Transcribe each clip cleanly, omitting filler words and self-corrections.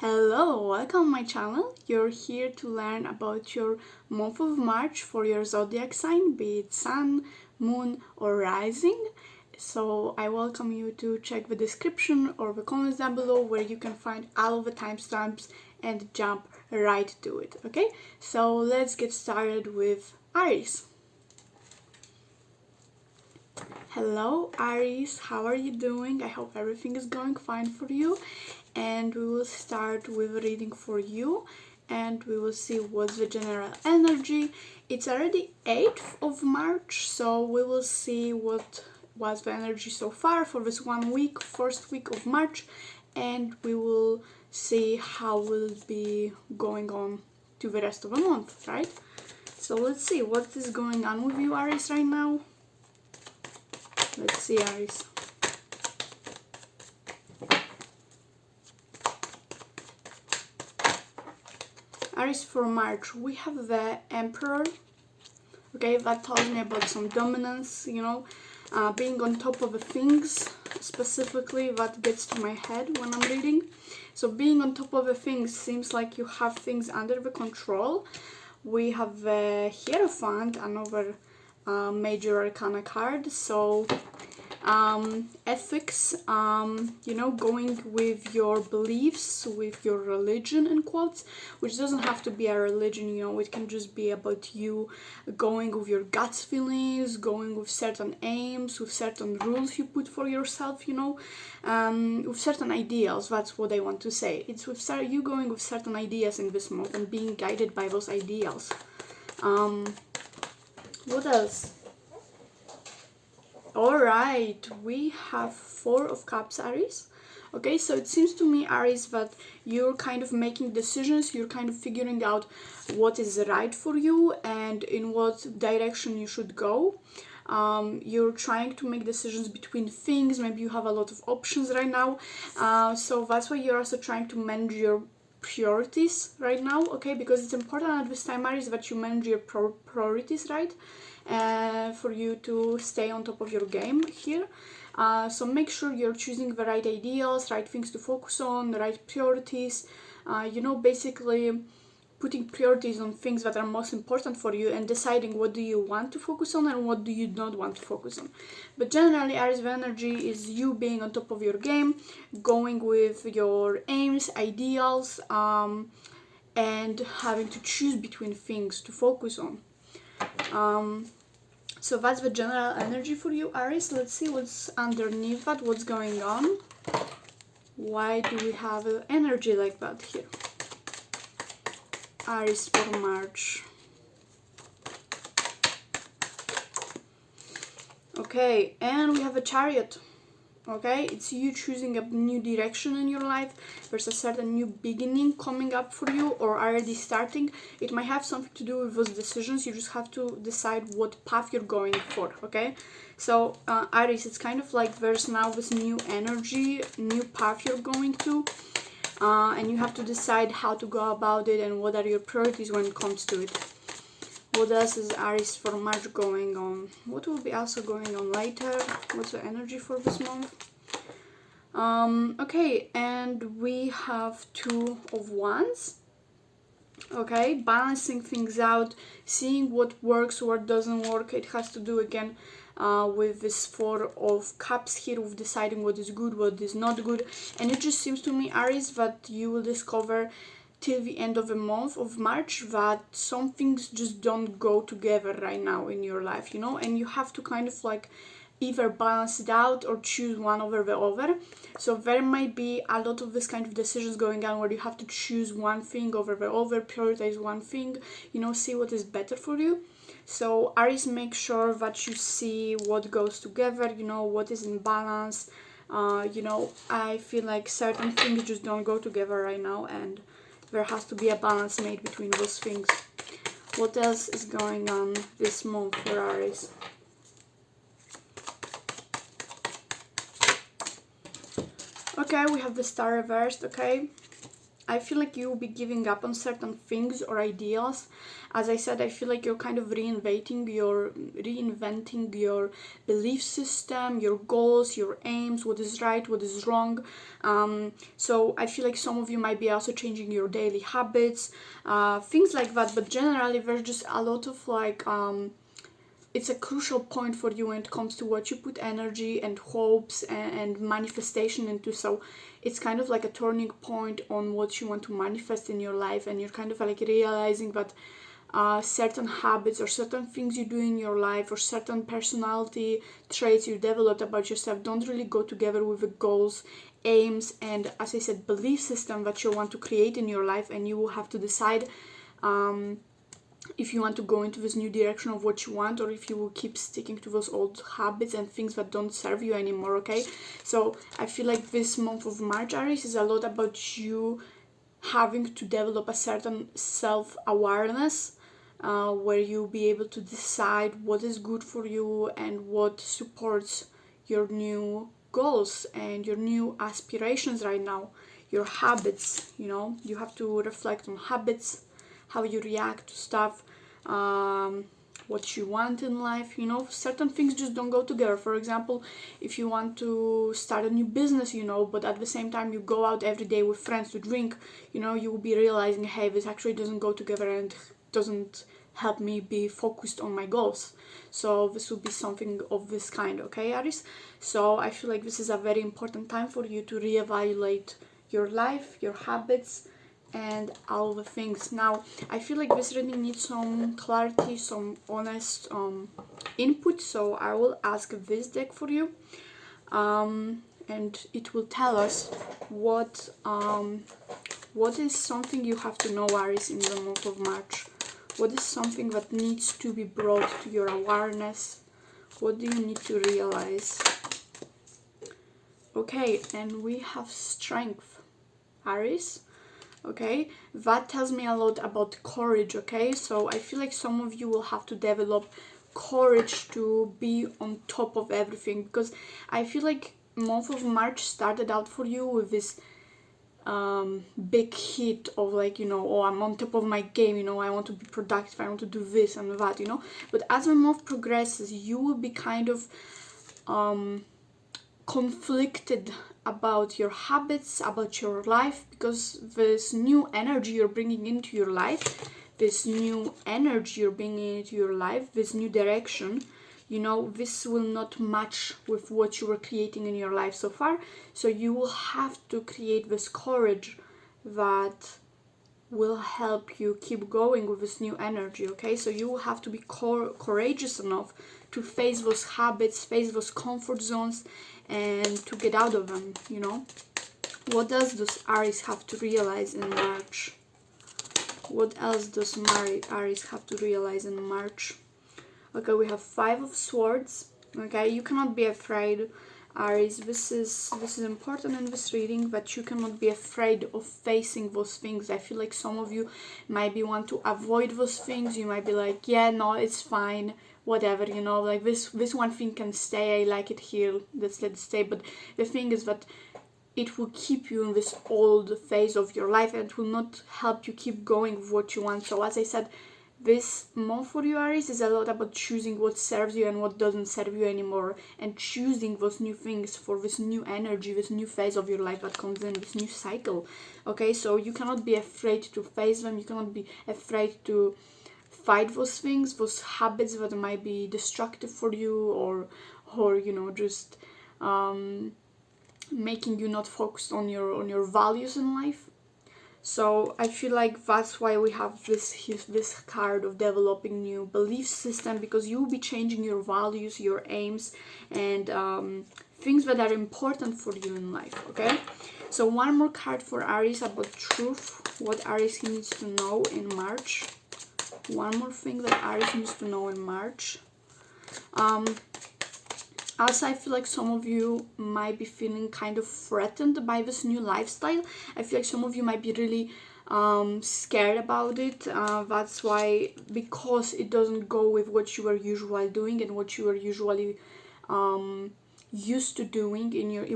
Hello, welcome my channel. You're here to learn about your month of March for your zodiac sign, be it sun, moon or rising. So I welcome you to check the description or the comments down below where you can find all of the timestamps and jump right to it, okay? So let's get started with Aries. Hello Aries, how are you doing? I hope everything is going fine for you. And we will start with a reading for you and we will see what's the general energy. It's already 8th of March, so we will see what was the energy so far for this 1 week, first week of March, and we will see how will it be going on to the rest of the month, right? So let's see what is going on with you, Aries, right now. Let's see, Aries. Aries, for March, we have the Emperor. Okay, that tells me about some dominance, being on top of the things. Specifically, that gets to my head when I'm reading. So being on top of the things seems like you have things under the control. We have the Hierophant, another major arcana card. So ethics, going with your beliefs, with your religion in quotes, which doesn't have to be a religion, it can just be about you going with your gut feelings, going with certain aims, with certain rules you put for yourself, with certain ideals. That's what I want to say. It's with you going with certain ideas in this month and being guided by those ideals. What else? Alright, we have 4 of Cups, Aries. Okay, so it seems to me, Aries, that you're kind of making decisions, you're kind of figuring out what is right for you and in what direction you should go. You're trying to make decisions between things, maybe you have a lot of options right now. So that's why you're also trying to manage your priorities right now, okay? Because it's important at this time, Aries, that you manage your priorities, right? For you to stay on top of your game here. So make sure you're choosing the right ideals, right things to focus on, the right priorities, basically putting priorities on things that are most important for you and deciding what do you want to focus on and what do you not want to focus on. But generally, Aries energy is you being on top of your game, going with your aims, ideals, and having to choose between things to focus on. So that's the general energy for you, Aries. Let's see what's underneath that, what's going on. Why do we have an energy like that here? Aries for March. Okay, and we have a Chariot. Okay, it's you choosing a new direction in your life. There's a certain new beginning coming up for you or already starting. It might have something to do with those decisions. You just have to decide what path you're going for, okay? So Aries, it's kind of like there's now this new energy, new path you're going to, and you have to decide how to go about it and what are your priorities when it comes to it. What else is Aries for March going on? What will be also going on later? What's the energy for this month? Okay, and we have 2 of Wands. Okay, balancing things out, seeing what works, what doesn't work. It has to do again with this 4 of Cups here, with deciding what is good, what is not good. And it just seems to me, Aries, that you will discover till the end of the month of March that some things just don't go together right now in your life, and you have to kind of like either balance it out or choose one over the other. So there might be a lot of this kind of decisions going on where you have to choose one thing over the other, prioritize one thing, see what is better for you. So Aries, make sure that you see what goes together, what is in balance. I feel like certain things just don't go together right now, and there has to be a balance made between those things. What else is going on this month for Aries? Okay, we have the Star reversed, okay? I feel like you'll be giving up on certain things or ideas. As I said, I feel like you're kind of reinventing your belief system, your goals, your aims, what is right, what is wrong. So I feel like some of you might be also changing your daily habits, things like that. But generally, there's just a lot of like it's a crucial point for you when it comes to what you put energy and hopes and manifestation into. So it's kind of like a turning point on what you want to manifest in your life, and you're kind of like realizing that certain habits or certain things you do in your life or certain personality traits you developed about yourself don't really go together with the goals, aims, and, as I said, belief system that you want to create in your life. And you will have to decide if you want to go into this new direction of what you want, or if you will keep sticking to those old habits and things that don't serve you anymore. Okay, so I feel like this month of March, Aries, is a lot about you having to develop a certain self-awareness, where you'll be able to decide what is good for you and what supports your new goals and your new aspirations right now, your habits. You have to reflect on habits, how you react to stuff, what you want in life. Certain things just don't go together. For example, if you want to start a new business, but at the same time you go out every day with friends to drink, you will be realizing, hey, this actually doesn't go together and doesn't help me be focused on my goals. So this will be something of this kind. Okay, Aries? So I feel like this is a very important time for you to reevaluate your life, your habits, and all the things. Now, I feel like this reading needs some clarity, some honest input, so I will ask this deck for you, and it will tell us what is something you have to know, Aries, in the month of March. What is something that needs to be brought to your awareness? What do you need to realize? Okay, and we have strength, Aries. Okay, that tells me a lot about courage. Okay, so I feel like some of you will have to develop courage to be on top of everything, because I feel like month of March started out for you with this big hit of like, oh, I'm on top of my game, I want to be productive, I want to do this and that, but as the month progresses, you will be kind of conflicted about your habits, about your life, because this new energy you're bringing into your life, this new direction, this will not match with what you were creating in your life so far. So you will have to create this courage that will help you keep going with this new energy. Okay, so you will have to be courageous enough to face those habits, face those comfort zones, and to get out of them. What else does Aries have to realize in March? What else does Aries have to realize in March? Okay, we have 5 of Swords. Okay, you cannot be afraid, Aries. This is important in this reading, that you cannot be afraid of facing those things. I feel like some of you might want to avoid those things. You might be like, yeah, no, it's fine, whatever, like this one thing can stay, I like it here, let's let it stay. But the thing is that it will keep you in this old phase of your life, and it will not help you keep going with what you want. So as I said, this month for you, Aries, is a lot about choosing what serves you and what doesn't serve you anymore, and choosing those new things for this new energy, this new phase of your life that comes in, this new cycle. Okay, so you cannot be afraid to face them. You cannot be afraid to fight those things, those habits that might be destructive for you, or just making you not focused on your values in life. So I feel like that's why we have this card of developing new belief system, because you will be changing your values, your aims, and things that are important for you in life. Okay, so one more card for Aries about truth. What Aries needs to know in March. One more thing that Aries needs to know in March. Also, I feel like some of you might be feeling kind of threatened by this new lifestyle. I feel like some of you might be really scared about it. That's why, because it doesn't go with what you are usually doing and what you are usually used to doing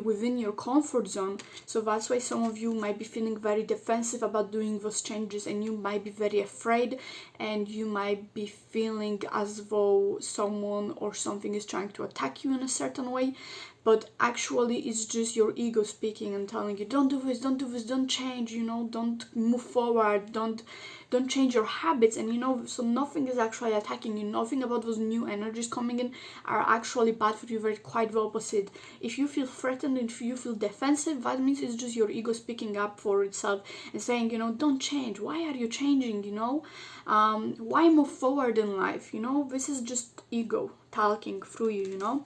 within your comfort zone. So that's why some of you might be feeling very defensive about doing those changes, and you might be very afraid, and you might be feeling as though someone or something is trying to attack you in a certain way. But actually it's just your ego speaking and telling you, don't do this, don't do this, don't change, don't move forward, don't change your habits. And so nothing is actually attacking you. Nothing about those new energies coming in are actually bad for you. They're quite the opposite. If you feel threatened, if you feel defensive, that means it's just your ego speaking up for itself and saying, don't change. Why are you changing? Why move forward in life? This is just ego talking through you.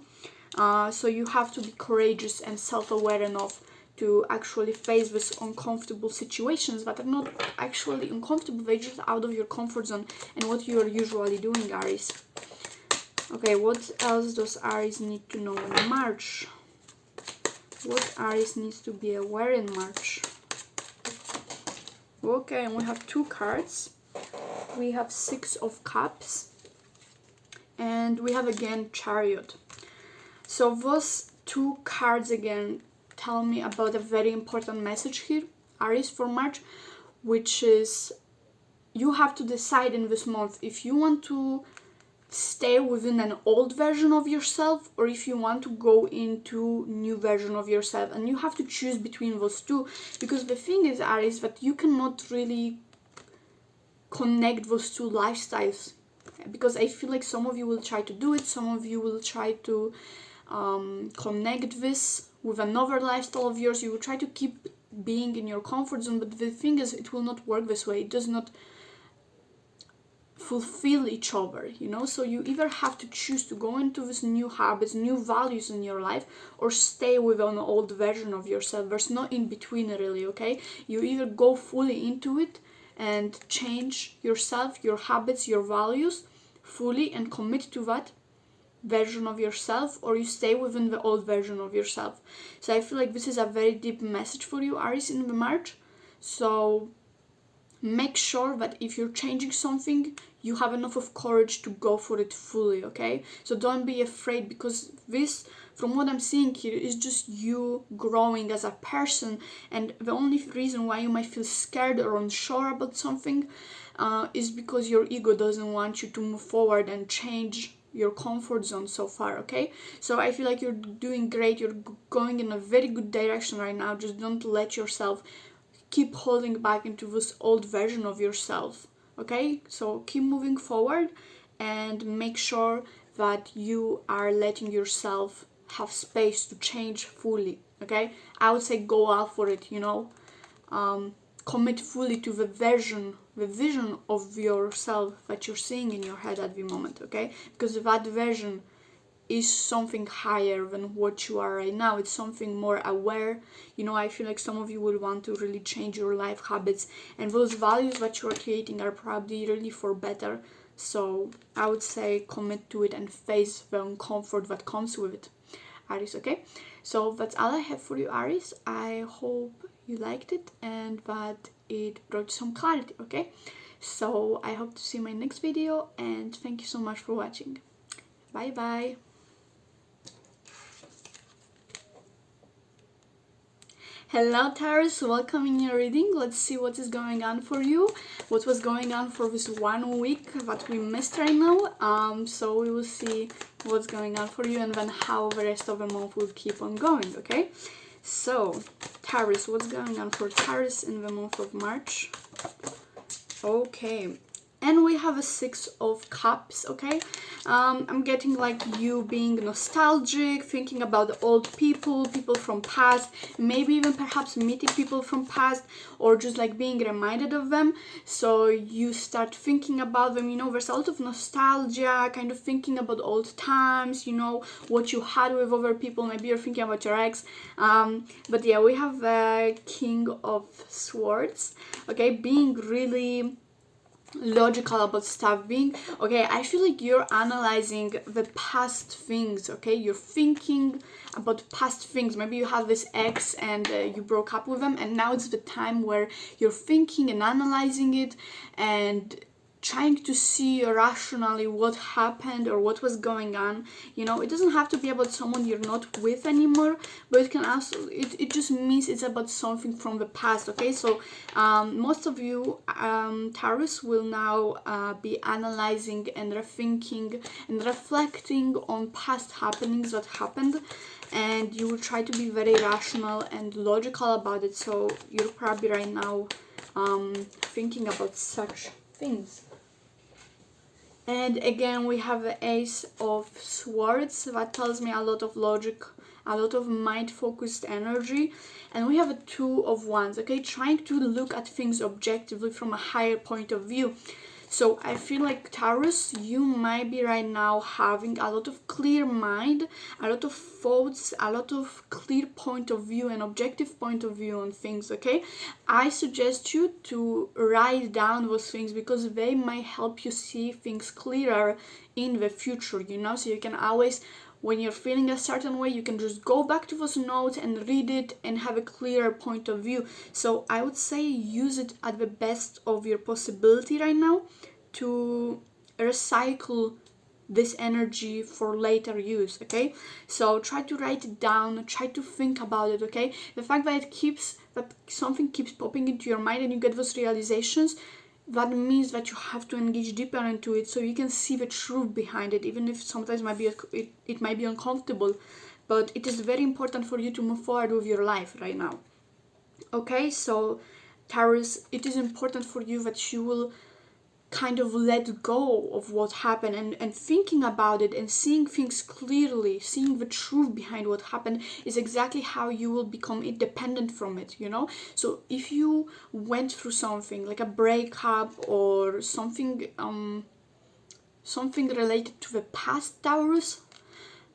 So you have to be courageous and self-aware enough to actually face these uncomfortable situations that are not actually uncomfortable, they're just out of your comfort zone and what you are usually doing, Aries. Okay, what else does Aries need to know in March? What Aries needs to be aware in March? Okay, and we have 2 cards. We have 6 of Cups, and we have again Chariot. So those 2 cards again tell me about a very important message here, Aries, for March, which is you have to decide in this month if you want to stay within an old version of yourself or if you want to go into new version of yourself. And you have to choose between those 2, because the thing is, Aries, that you cannot really connect those 2 lifestyles, because I feel like some of you will try to do it, some of you will try to connect this with another lifestyle of yours. You will try to keep being in your comfort zone, but the thing is, it will not work this way. It does not fulfill each other, so you either have to choose to go into this new habits, new values in your life, or stay with an old version of yourself. There's no in between, really. Okay, you either go fully into it and change yourself, your habits, your values fully and commit to that version of yourself, or you stay within the old version of yourself. So I feel like this is a very deep message for you, Aries, in the March. So make sure that if you're changing something, you have enough of courage to go for it fully. Okay, so don't be afraid, because this, from what I'm seeing here, is just you growing as a person. And the only reason why you might feel scared or unsure about something is because your ego doesn't want you to move forward and change your comfort zone so far. Okay, so I feel like you're doing great, you're going in a very good direction right now. Just don't let yourself keep holding back into this old version of yourself. Okay, so keep moving forward and make sure that you are letting yourself have space to change fully. Okay, I would say go out for it, commit fully to the vision of yourself that you're seeing in your head at the moment. Okay, because that vision is something higher than what you are right now. It's something more aware. I feel like some of you will want to really change your life habits, and those values that you are creating are probably really for better. So I would say commit to it and face the uncomfort that comes with it, Aries. Okay, so that's all I have for you, Aries. I hope you liked it and that it brought some clarity. Okay, so I hope to see you in my next video, and thank you so much for watching. Bye bye. Hello Taurus, welcome in your reading. Let's see what is going on for you, what was going on for this 1 week that we missed right now. So we will see what's going on for you and then how the rest of the month will keep on going. Okay, so Taurus, what's going on for Taurus in the month of March? Okay, and we have a 6 of Cups. Okay, I'm getting like you being nostalgic, thinking about the old people from past, maybe even perhaps meeting people from past, or just like being reminded of them. So you start thinking about them, there's a lot of nostalgia, kind of thinking about old times, what you had with other people. Maybe you're thinking about your ex, but yeah, we have the King of Swords. Okay, being really logical about stuff, being okay. I feel like you're analyzing the past things. Okay, you're thinking about past things. Maybe you have this ex and you broke up with them, and now it's the time where you're thinking and analyzing it, and trying to see rationally what happened or what was going on. You know, it doesn't have to be about someone you're not with anymore, but it can also, it just means it's about something from the past. Okay, so most of you Taurus will now be analyzing and rethinking and reflecting on past happenings that happened, and you will try to be very rational and logical about it. So you're probably right now thinking about such things. And again, we have the Ace of Swords. That tells me a lot of logic, a lot of mind-focused energy. And we have a Two of Wands, okay? Trying to look at things objectively from a higher point of view. So I feel like Taurus, you might be right now having a lot of clear mind, a lot of thoughts, a lot of clear point of view and objective point of view on things, okay? I suggest you to write down those things because they might help you see things clearer in the future, you know? So you can always, when you're feeling a certain way, you can just go back to those notes and read it and have a clearer point of view. So I would say use it at the best of your possibility right now to recycle this energy for later use, okay? So try to write it down, try to think about it, okay? The fact that something keeps popping into your mind and you get those realizations, that means that you have to engage deeper into it so you can see the truth behind it, even if sometimes it might be uncomfortable, but it is very important for you to move forward with your life right now. Okay, so Taurus, it is important for you that you will kind of let go of what happened and thinking about it and seeing things clearly, seeing the truth behind what happened is exactly how you will become independent from it, you know? So if you went through something like a breakup or something related to the past, Taurus,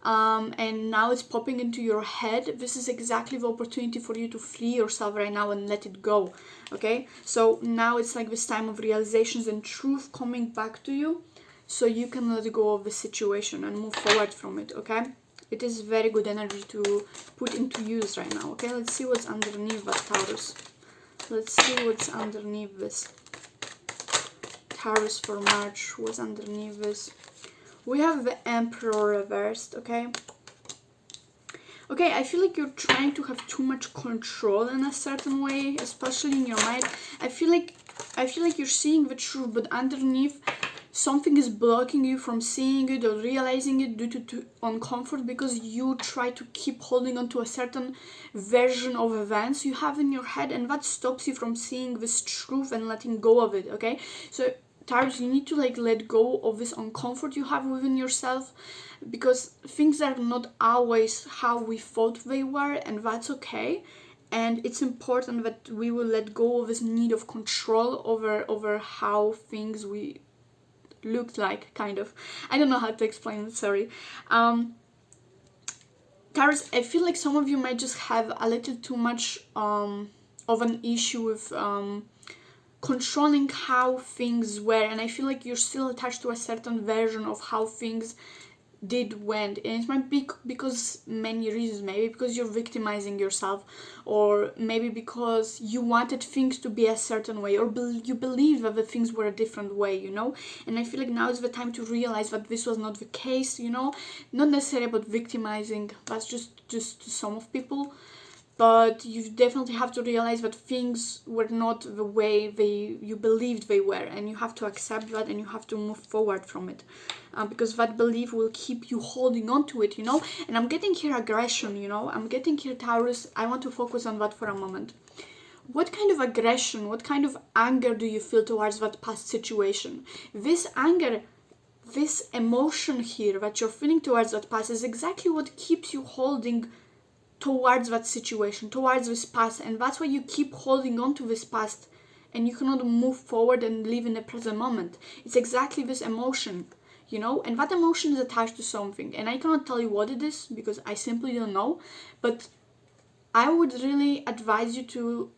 and now it's popping into your head, this is exactly the opportunity for you to free yourself right now and let it go, okay? So now it's like this time of realizations and truth coming back to you so you can let go of the situation and move forward from it, okay? It is very good energy to put into use right now, okay? Let's see what's underneath that, Taurus. Let's see what's underneath this. Taurus for March, what's underneath this? We have the Emperor reversed, okay? Okay, I feel like you're trying to have too much control in a certain way, especially in your mind. I feel like you're seeing the truth, but underneath, something is blocking you from seeing it or realizing it due to uncomfort because you try to keep holding on to a certain version of events you have in your head, and that stops you from seeing this truth and letting go of it, okay? So Taurus, you need to like let go of this uncomfort you have within yourself because things are not always how we thought they were, and that's okay. And it's important that we will let go of this need of control over how things we looked like, kind of. I don't know how to explain it, sorry. Taurus, I feel like some of you might just have a little too much of an issue with controlling how things were, and I feel like you're still attached to a certain version of how things went, and it might be because many reasons, maybe because you're victimizing yourself, or maybe because you wanted things to be a certain way, or you believe that the things were a different way, you know. And I feel like now is the time to realize that this was not the case, you know. Not necessarily about victimizing, that's just some of people, but you definitely have to realize that things were not the way you believed they were, and you have to accept that and you have to move forward from it, because that belief will keep you holding on to it, you know. And I'm getting here aggression, you know, I'm getting here Taurus. I want to focus on that for a moment. What kind of aggression, what kind of anger do you feel towards that past situation? This anger, this emotion here that you're feeling towards that past is exactly what keeps you holding towards that situation, towards this past, and that's why you keep holding on to this past and you cannot move forward and live in the present moment. It's exactly this emotion, you know, and that emotion is attached to something, and I cannot tell you what it is because I simply don't know, but I would really advise you to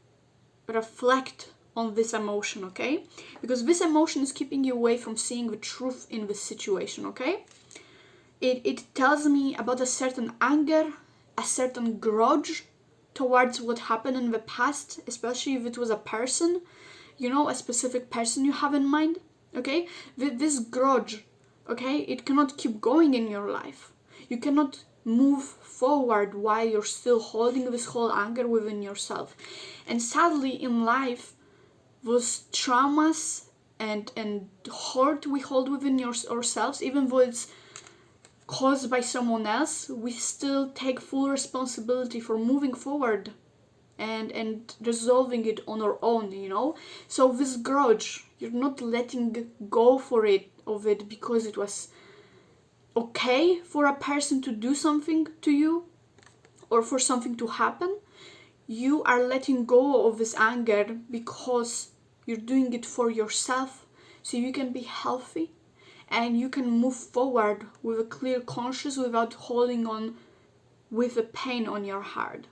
reflect on this emotion, okay? Because this emotion is keeping you away from seeing the truth in this situation, okay? It tells me about a certain anger, a certain grudge towards what happened in the past, especially if it was a person, you know, a specific person you have in mind. okay? This grudge, okay, it cannot keep going in your life. You cannot move forward while you're still holding this whole anger within yourself. And sadly, in life, those traumas and hurt we hold within ourselves, even though it's caused by someone else, we still take full responsibility for moving forward and resolving it on our own, you know. So this grudge, you're not letting go of it because it was okay for a person to do something to you or for something to happen. You are letting go of this anger because you're doing it for yourself, so you can be healthy and you can move forward with a clear conscience without holding on with the pain on your heart,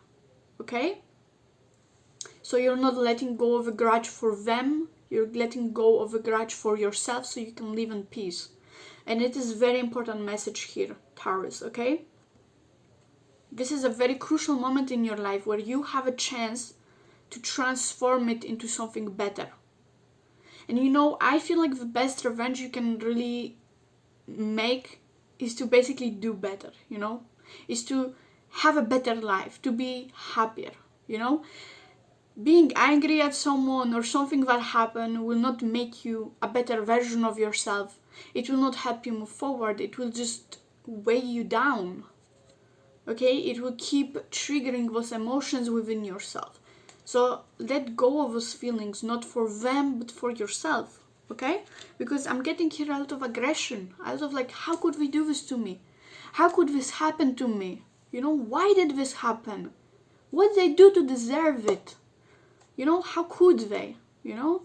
okay? So you're not letting go of a grudge for them, you're letting go of a grudge for yourself so you can live in peace. And it is a very important message here, Taurus, okay? This is a very crucial moment in your life where you have a chance to transform it into something better. And you know, I feel like the best revenge you can really make is to basically do better, you know? Is to have a better life, to be happier, you know? Being angry at someone or something that happened will not make you a better version of yourself. It will not help you move forward. It will just weigh you down. Okay? It will keep triggering those emotions within yourself. So let go of those feelings, not for them, but for yourself. Okay? Because I'm getting here a lot of aggression. A lot of like, how could they do this to me? How could this happen to me? You know, why did this happen? What did they do to deserve it? You know, how could they? You know,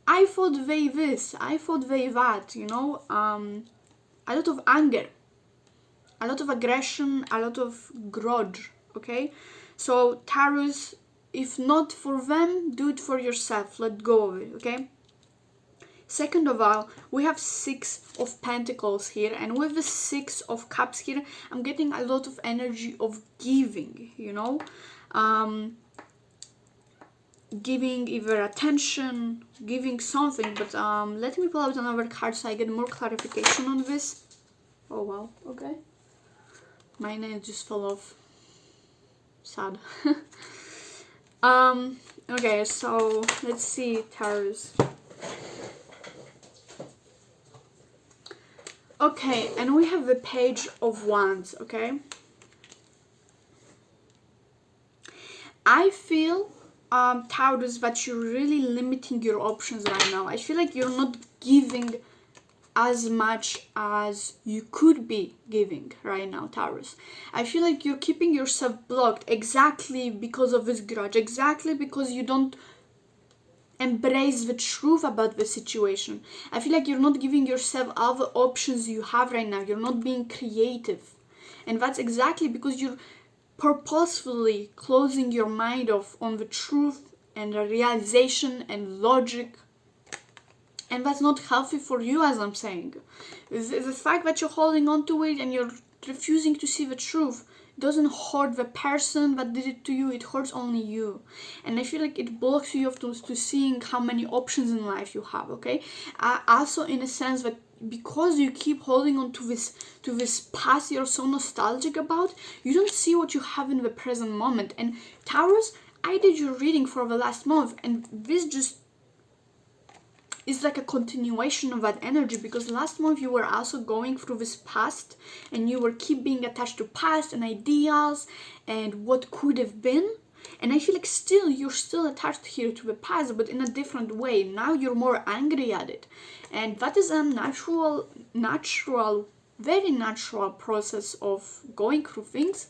I thought they this, I thought they that, you know, a lot of anger, a lot of aggression, a lot of grudge, okay? So Taurus, if not for them, do it for yourself, let go of it, okay? Second of all, we have 6 of Pentacles here, and with the 6 of Cups here, I'm getting a lot of energy of giving, you know, giving either attention, giving something, but let me pull out another card so I get more clarification on this. Oh wow, okay. My nail just fell off. Sad. Okay, so let's see, Taurus. Okay, and we have the Page of Wands, okay? I feel Taurus, that you're really limiting your options right now. I feel like you're not giving as much as you could be giving right now, Taurus. I feel like you're keeping yourself blocked exactly because of this grudge, exactly because you don't embrace the truth about the situation. I feel like you're not giving yourself all the options you have right now. You're not being creative. And that's exactly because you're purposefully closing your mind off on the truth and the realization and logic, and that's not healthy for you, as I'm saying. The fact that you're holding on to it and you're refusing to see the truth doesn't hurt the person that did it to you, it hurts only you. And I feel like it blocks you off to seeing how many options in life you have, okay? Also in a sense that because you keep holding on to this past you're so nostalgic about, you don't see what you have in the present moment. And Taurus, I did your reading for the last month, and this just is like a continuation of that energy, because last month you were also going through this past and you were keep being attached to past and ideals and what could have been. And I feel like you're still attached here to the past, but in a different way. Now you're more angry at it. And that is a natural, very natural process of going through things,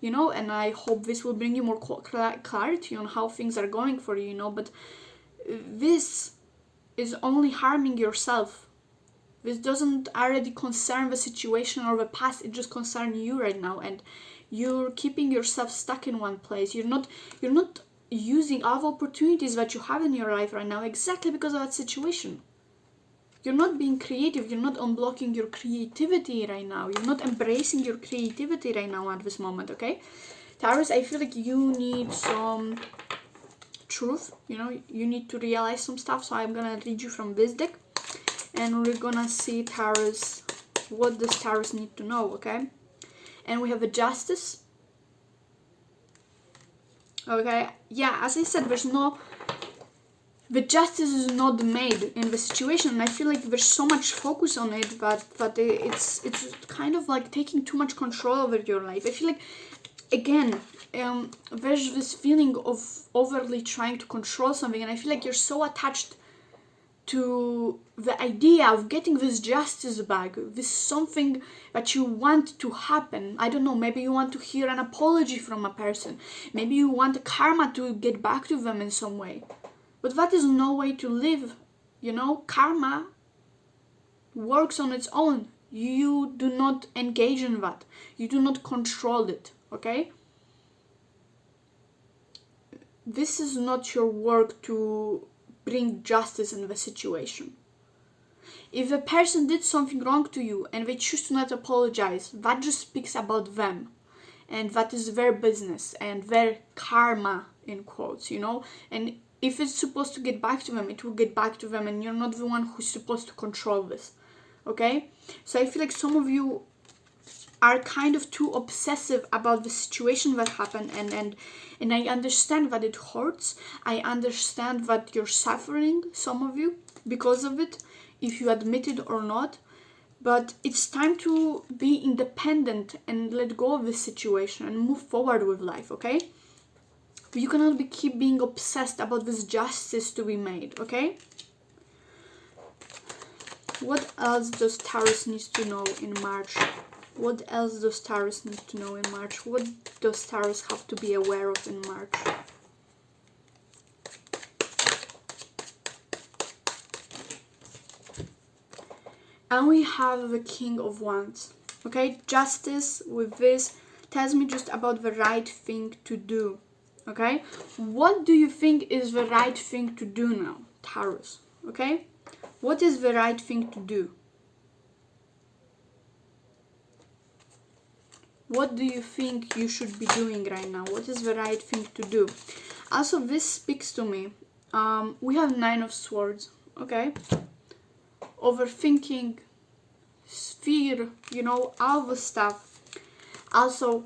you know, and I hope this will bring you more clarity on how things are going for you, you know, but this is only harming yourself. This doesn't already concern the situation or the past, it just concerns you right now, and you're keeping yourself stuck in one place. You're not using all the opportunities that you have in your life right now exactly because of that situation. You're not being creative, you're not unblocking your creativity right now, you're not embracing your creativity right now at this moment, okay? Taurus, I feel like you need some truth, you know, you need to realize some stuff, so I'm gonna read you from this deck. And we're gonna see Taurus, what does Taurus need to know, okay? And we have a Justice. Okay, yeah, as I said, the justice is not made in the situation, and I feel like there's so much focus on it, but it's kind of like taking too much control over your life. I feel like, again, there's this feeling of overly trying to control something, and I feel like you're so attached to the idea of getting this justice back, this something that you want to happen. I don't know, maybe you want to hear an apology from a person, maybe you want karma to get back to them in some way, but that is no way to live. You know, karma works on its own. You do not engage in that, you do not control it, okay? This is not your work to bring justice in the situation. If a person did something wrong to you and they choose to not apologize, that just speaks about them, and that is their business and their karma, in quotes, you know. And if it's supposed to get back to them, it will get back to them, and you're not the one who's supposed to control this, okay? So I feel like some of you are kind of too obsessive about the situation that happened, and I understand that it hurts. I understand that you're suffering, some of you, because of it, if you admit it or not. But it's time to be independent and let go of this situation and move forward with life, okay? You cannot keep being obsessed about this justice to be made, okay? What else does Taurus need to know in March? What else does Taurus need to know in March? What does Taurus have to be aware of in March? And we have the King of Wands. Okay, justice with this tells me just about the right thing to do. Okay, what do you think is the right thing to do now, Taurus? Okay, what is the right thing to do? What do you think you should be doing right now? What is the right thing to do? Also, this speaks to me. We have 9 of Swords, okay? Overthinking, fear, you know, all the stuff. Also,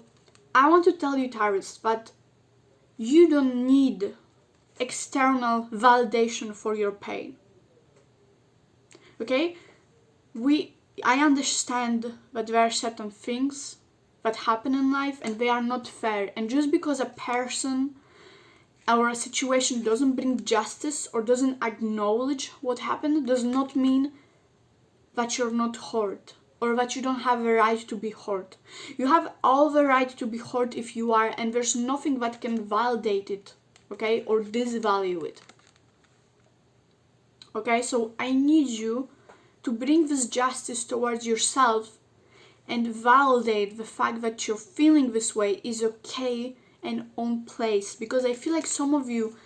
I want to tell you, Taurus, that you don't need external validation for your pain, okay? I understand that there are certain things that happen in life and they are not fair, and just because a person or a situation doesn't bring justice or doesn't acknowledge what happened does not mean that you're not hurt or that you don't have a right to be hurt. You have all the right to be hurt if you are, and there's nothing that can validate it, okay, or disvalue it. Okay, so I need you to bring this justice towards yourself and validate the fact that you're feeling this way is okay and on place, because I feel like some of you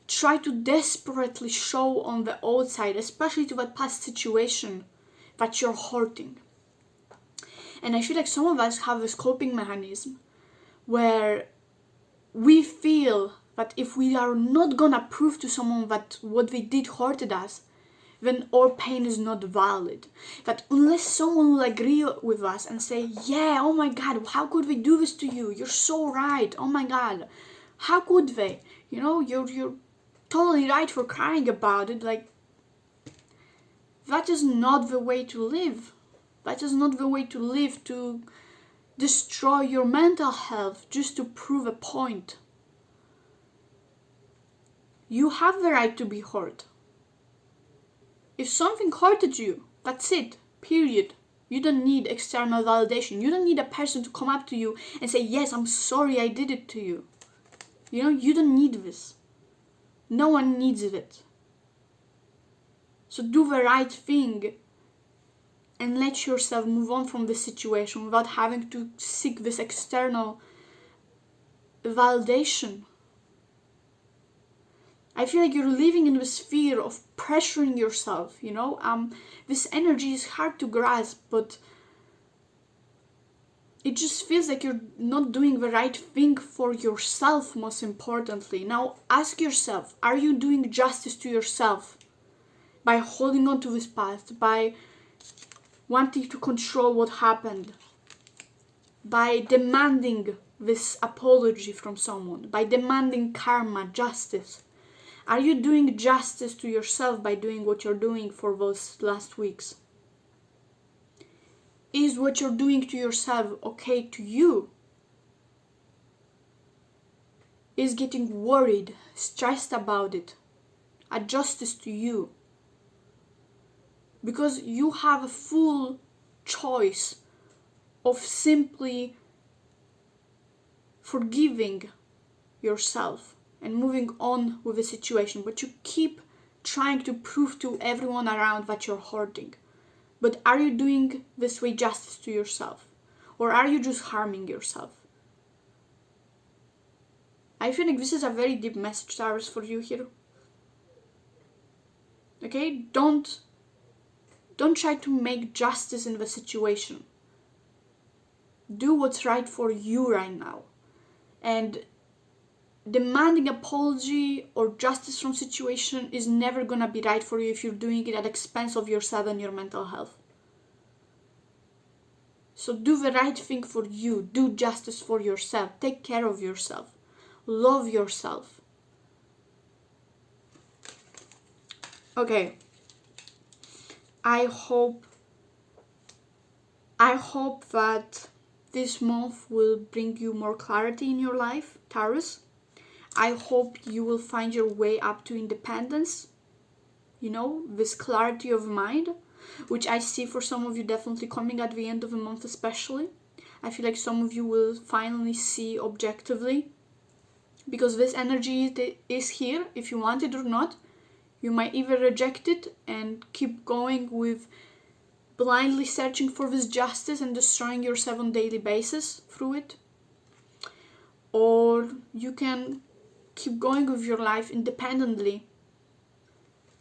try to desperately show on the outside, especially to that past situation, that you're hurting. And I feel like some of us have this coping mechanism where we feel that if we are not gonna prove to someone that what they did hurted us, then our pain is not valid. That unless someone will agree with us and say, yeah, oh my God, how could they do this to you? You're so right. Oh my God, how could they? You know, you're totally right for crying about it. Like, that is not the way to live. That is not the way to live, to destroy your mental health just to prove a point. You have the right to be hurt. If something hurted you, that's it, period. You don't need external validation. You don't need a person to come up to you and say, yes, I'm sorry I did it to you. You know, you don't need this. No one needs it. So do the right thing and let yourself move on from this situation without having to seek this external validation. I feel like you're living in this fear of pressuring yourself, you know? This energy is hard to grasp, but it just feels like you're not doing the right thing for yourself, most importantly. Now, ask yourself, are you doing justice to yourself? by holding on to this past, by wanting to control what happened, by demanding this apology from someone, by demanding karma, justice? Are you doing justice to yourself by doing what you're doing for those last weeks? Is what you're doing to yourself okay to you? Is getting worried, stressed about it a justice to you? Because you have a full choice of simply forgiving yourself and moving on with the situation, but you keep trying to prove to everyone around that you're hurting. But are you doing this way justice to yourself? Or are you just harming yourself? I feel like this is a very deep message, Taurus, for you here. Okay? Don't try to make justice in the situation. Do what's right for you right now. And demanding apology or justice from situation is never gonna be right for you if you're doing it at the expense of yourself and your mental health. So do the right thing for you. Do justice for yourself. Take care of yourself. Love yourself. Okay. I hope that this month will bring you more clarity in your life, Taurus. I hope you will find your way up to independence, this clarity of mind, which I see for some of you definitely coming at the end of the month especially. I feel like some of you will finally see objectively, because this energy is here if you want it or not. You might either reject it and keep going with blindly searching for this justice and destroying yourself on a daily basis through it, or you can keep going with your life independently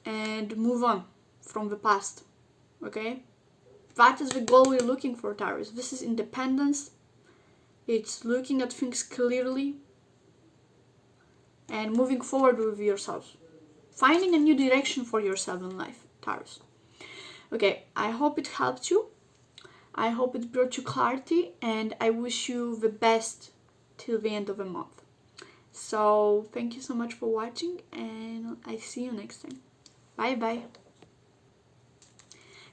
and move on from the past. Okay? That is the goal we're looking for, Taurus. This is independence. It's looking at things clearly and moving forward with yourself. Finding a new direction for yourself in life, Taurus. Okay, I hope it helped you. I hope it brought you clarity, and I wish you the best till the end of the month. So thank you so much for watching, and I see you next time. Bye bye.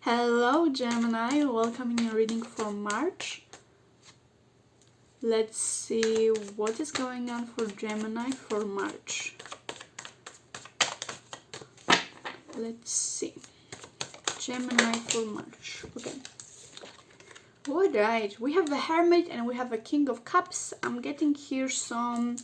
Hello Gemini, welcome in your reading for March. Let's see what is going on for Gemini for March. Let's see. Gemini for March. Okay. Alright, we have the Hermit and we have a King of Cups. I'm getting here some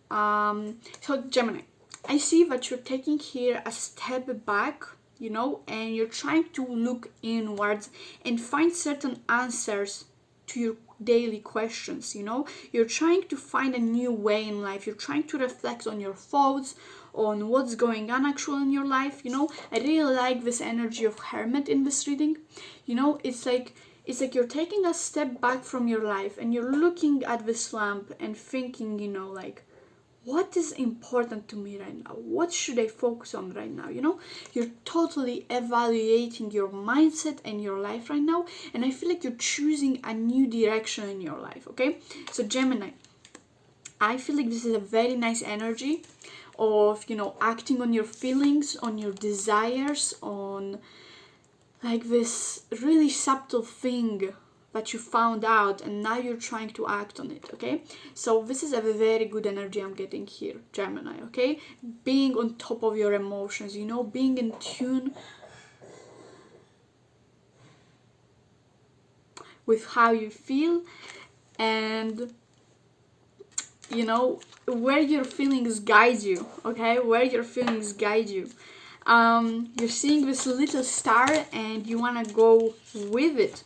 so Gemini, I see that you're taking here a step back, and you're trying to look inwards and find certain answers to your daily questions. You're trying to find a new way in life. You're trying to reflect on your thoughts, on what's going on actually in your life. I really like this energy of Hermit in this reading. It's like you're taking a step back from your life and you're looking at this lamp and thinking, what is important to me right now? What should I focus on right now? You're totally evaluating your mindset and your life right now, and I feel like you're choosing a new direction in your life. Okay, so Gemini, I feel like this is a very nice energy of acting on your feelings, on your desires, on like this really subtle thing that you found out and now you're trying to act on it. Okay, so this is a very good energy I'm getting here, Gemini. Okay, being on top of your emotions, being in tune with how you feel, and where your feelings guide you. Okay, where your feelings guide you. You're seeing this little star and you want to go with it.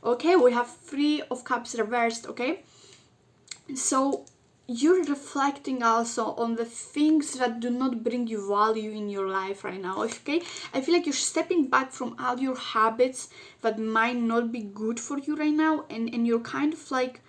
Okay, we have Three of Cups reversed. Okay, so you're reflecting also on the things that do not bring you value in your life right now. Okay, I feel like you're stepping back from all your habits that might not be good for you right now, and you're kind of like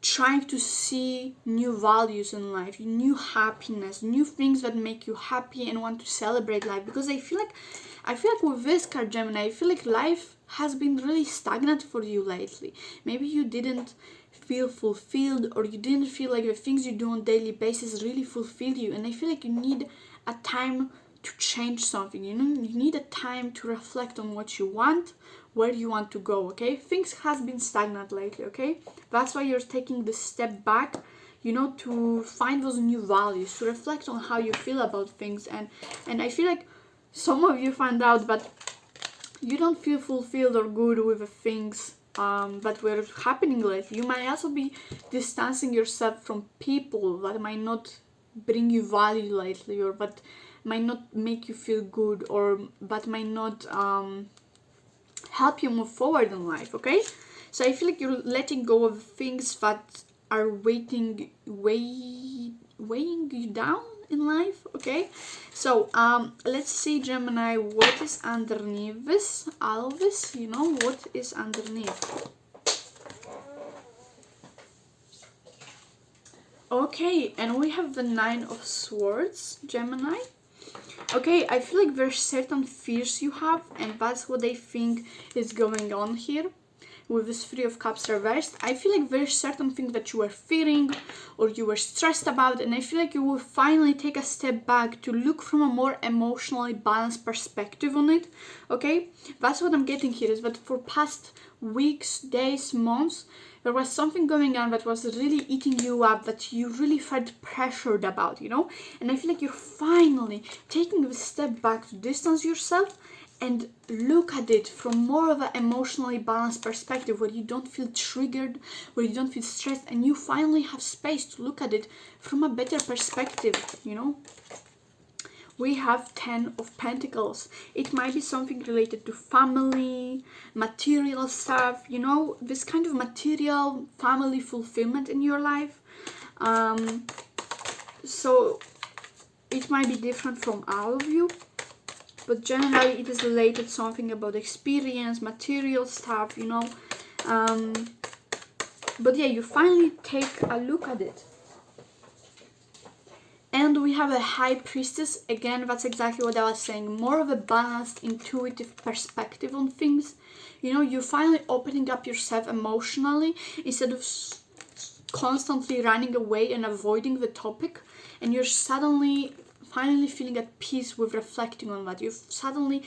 trying to see new values in life, new happiness, new things that make you happy and want to celebrate life. Because I feel like with this card, Gemini, I feel like life has been really stagnant for you lately. Maybe you didn't feel fulfilled, or you didn't feel like the things you do on daily basis really fulfill you. And I feel like you need a time to change something, you know, you need a time to reflect on what you want, where you want to go. Okay, things has been stagnant lately. Okay, that's why you're taking the step back, you know, to find those new values, to reflect on how you feel about things. And I feel like some of you find out that you don't feel fulfilled or good with the things that were happening lately. You might also be distancing yourself from people that might not bring you value lately, or that might not make you feel good, or that might not help you move forward in life. Okay, so I feel like you're letting go of things that are weighing you down in life. Okay, so let's see, Gemini, what is underneath this, all of this, you know, what is underneath. Okay, and we have the Nine of Swords, Gemini. Okay, I feel like there's certain fears you have, and that's what I think is going on here with this Three of Cups reversed. I feel like there's certain things that you were fearing or you were stressed about, and I feel like you will finally take a step back to look from a more emotionally balanced perspective on it. Okay, that's what I'm getting here, is that for past weeks, days, months, there was something going on that was really eating you up, that you really felt pressured about, you know. And I feel like you're finally taking the step back to distance yourself and look at it from more of an emotionally balanced perspective, where you don't feel triggered, where you don't feel stressed, and you finally have space to look at it from a better perspective, you know. We have 10 of Pentacles. It might be something related to family, material stuff, you know, this kind of material family fulfillment in your life. So it might be different from all of you, but generally it is related something about experience, material stuff, you know. But yeah, you finally take a look at it. And we have a High Priestess. Again, that's exactly what I was saying. More of a balanced, intuitive perspective on things. You know, you're finally opening up yourself emotionally instead of constantly running away and avoiding the topic. And you're suddenly, finally feeling at peace with reflecting on that. You've suddenly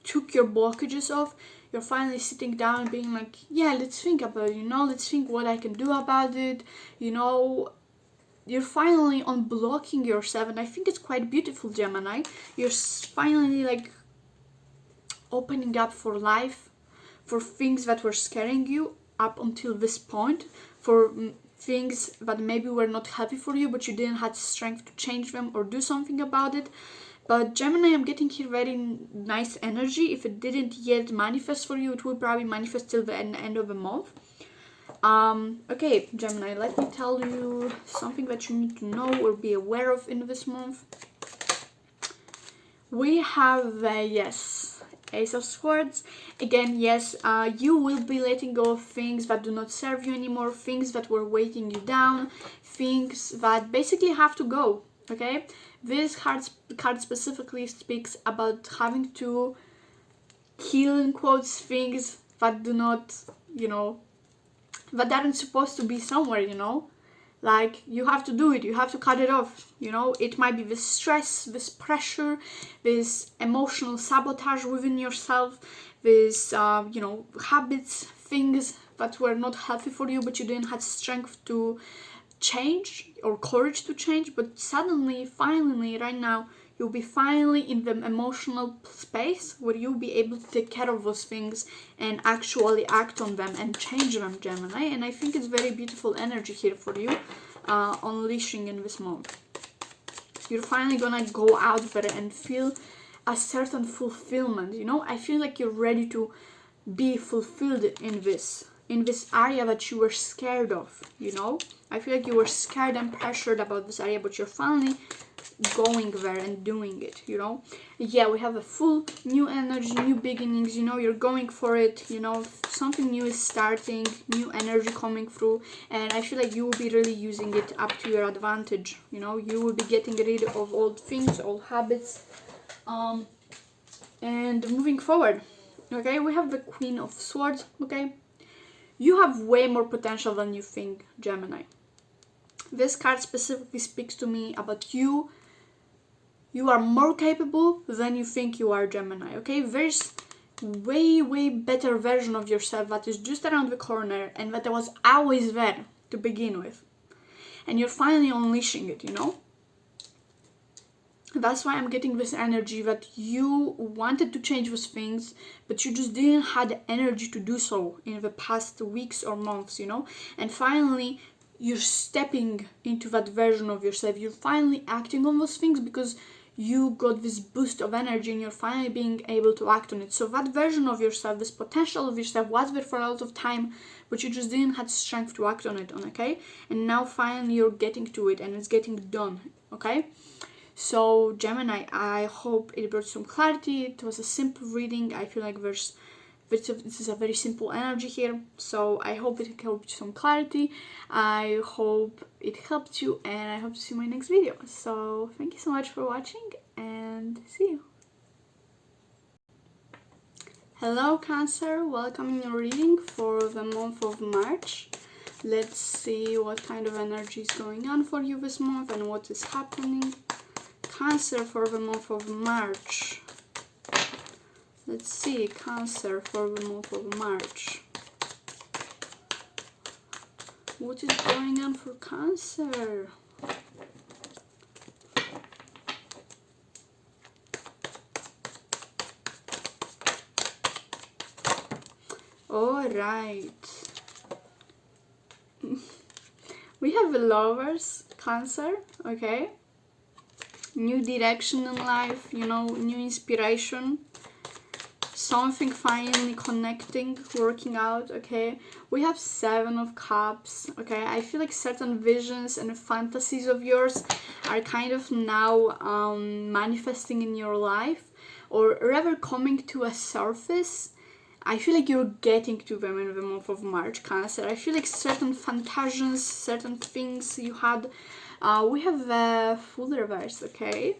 took your blockages off. You're finally sitting down and being like, yeah, let's think about it, you know, let's think what I can do about it, you know. You're finally unblocking yourself, and I think it's quite beautiful, Gemini. You're finally like opening up for life, for things that were scaring you up until this point, for things that maybe were not happy for you, but you didn't have strength to change them or do something about it. But Gemini, I'm getting here very nice energy. If it didn't yet manifest for you, it will probably manifest till the end of the month. Okay, Gemini, let me tell you something that you need to know or be aware of in this month. We have yes, Ace of Swords. Again, yes, you will be letting go of things that do not serve you anymore, things that were weighting you down, things that basically have to go. Okay, this card specifically speaks about having to kill, in quotes, things that do not, you know, that aren't supposed to be somewhere, you know. Like, you have to do it, you have to cut it off, you know. It might be this stress, this pressure, this emotional sabotage within yourself, this you know, habits, things that were not healthy for you, but you didn't have strength to change or courage to change. But suddenly, finally, right now, you'll be finally in the emotional space where you'll be able to take care of those things and actually act on them and change them, Gemini. And I think it's very beautiful energy here for you, unleashing in this month. You're finally gonna go out there and feel a certain fulfillment, you know. I feel like you're ready to be fulfilled in this in this area that you were scared of, you know? I feel like you were scared and pressured about this area, but you're finally going there and doing it, you know? Yeah, we have a full new energy, new beginnings, you know, you're going for it, you know, something new is starting, new energy coming through, and I feel like you will be really using it up to your advantage, you know? You will be getting rid of old things, old habits, and moving forward. Okay, we have the Queen of Swords. Okay, you have way more potential than you think, Gemini. This card specifically speaks to me about you. You are more capable than you think you are, Gemini. Okay, there's way better version of yourself that is just around the corner and that was always there to begin with, and you're finally unleashing it, you know? That's why I'm getting this energy that you wanted to change those things, but you just didn't have the energy to do so in the past weeks or months, you know? And finally, you're stepping into that version of yourself. You're finally acting on those things because you got this boost of energy and you're finally being able to act on it. So that version of yourself, this potential of yourself was there for a lot of time, but you just didn't have strength to act on it, okay? And now finally you're getting to it and it's getting done, okay? So Gemini, I hope it brought some clarity. It was a simple reading. I feel like this is a very simple energy here. So I hope it helped you some clarity. I hope it helped you and I hope to see you in my next video. So thank you so much for watching and see you. Hello Cancer, welcome in your reading for the month of March. Let's see what kind of energy is going on for you this month and what is happening. Cancer for the month of March. Let's see, Cancer for the month of March. What is going on for Cancer? Alright. We have the Lovers, Cancer, okay? New direction in life, you know, new inspiration, something finally connecting, working out, okay? We have Seven of Cups, okay? I feel like certain visions and fantasies of yours are kind of now manifesting in your life, or rather coming to a surface. I feel like you're getting to them in the month of March, Cancer. I feel like certain fantasies, certain things you had. We have the Fool reverse, okay?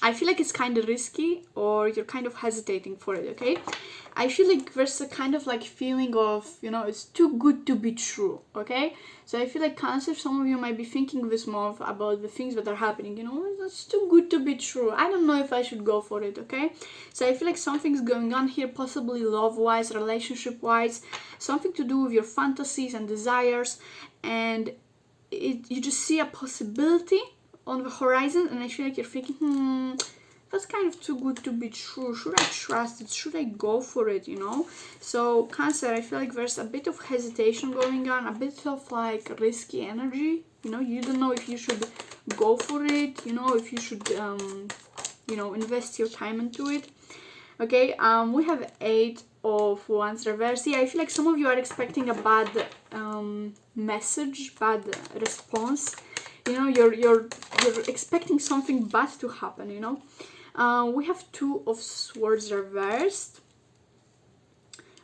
I feel like it's kind of risky or you're kind of hesitating for it, okay? I feel like there's a kind of like feeling of, you know, it's too good to be true, okay? So I feel like Cancer, some of you might be thinking this month about the things that are happening, you know, it's too good to be true. I don't know if I should go for it, okay? So I feel like something's going on here, possibly love-wise, relationship-wise, something to do with your fantasies and desires, and you just see a possibility on the horizon, and I feel like you're thinking, that's kind of too good to be true. Should I trust it? Should I go for it, you know? So Cancer, I feel like there's a bit of hesitation going on, a bit of like risky energy, you know? You don't know if you should go for it, you know, if you should you know, invest your time into it. Okay, we have Eight of Wands reverse. Yeah, I feel like some of you are expecting a bad message, bad response. You know, you're expecting something bad to happen, you know. We have Two of Swords reversed.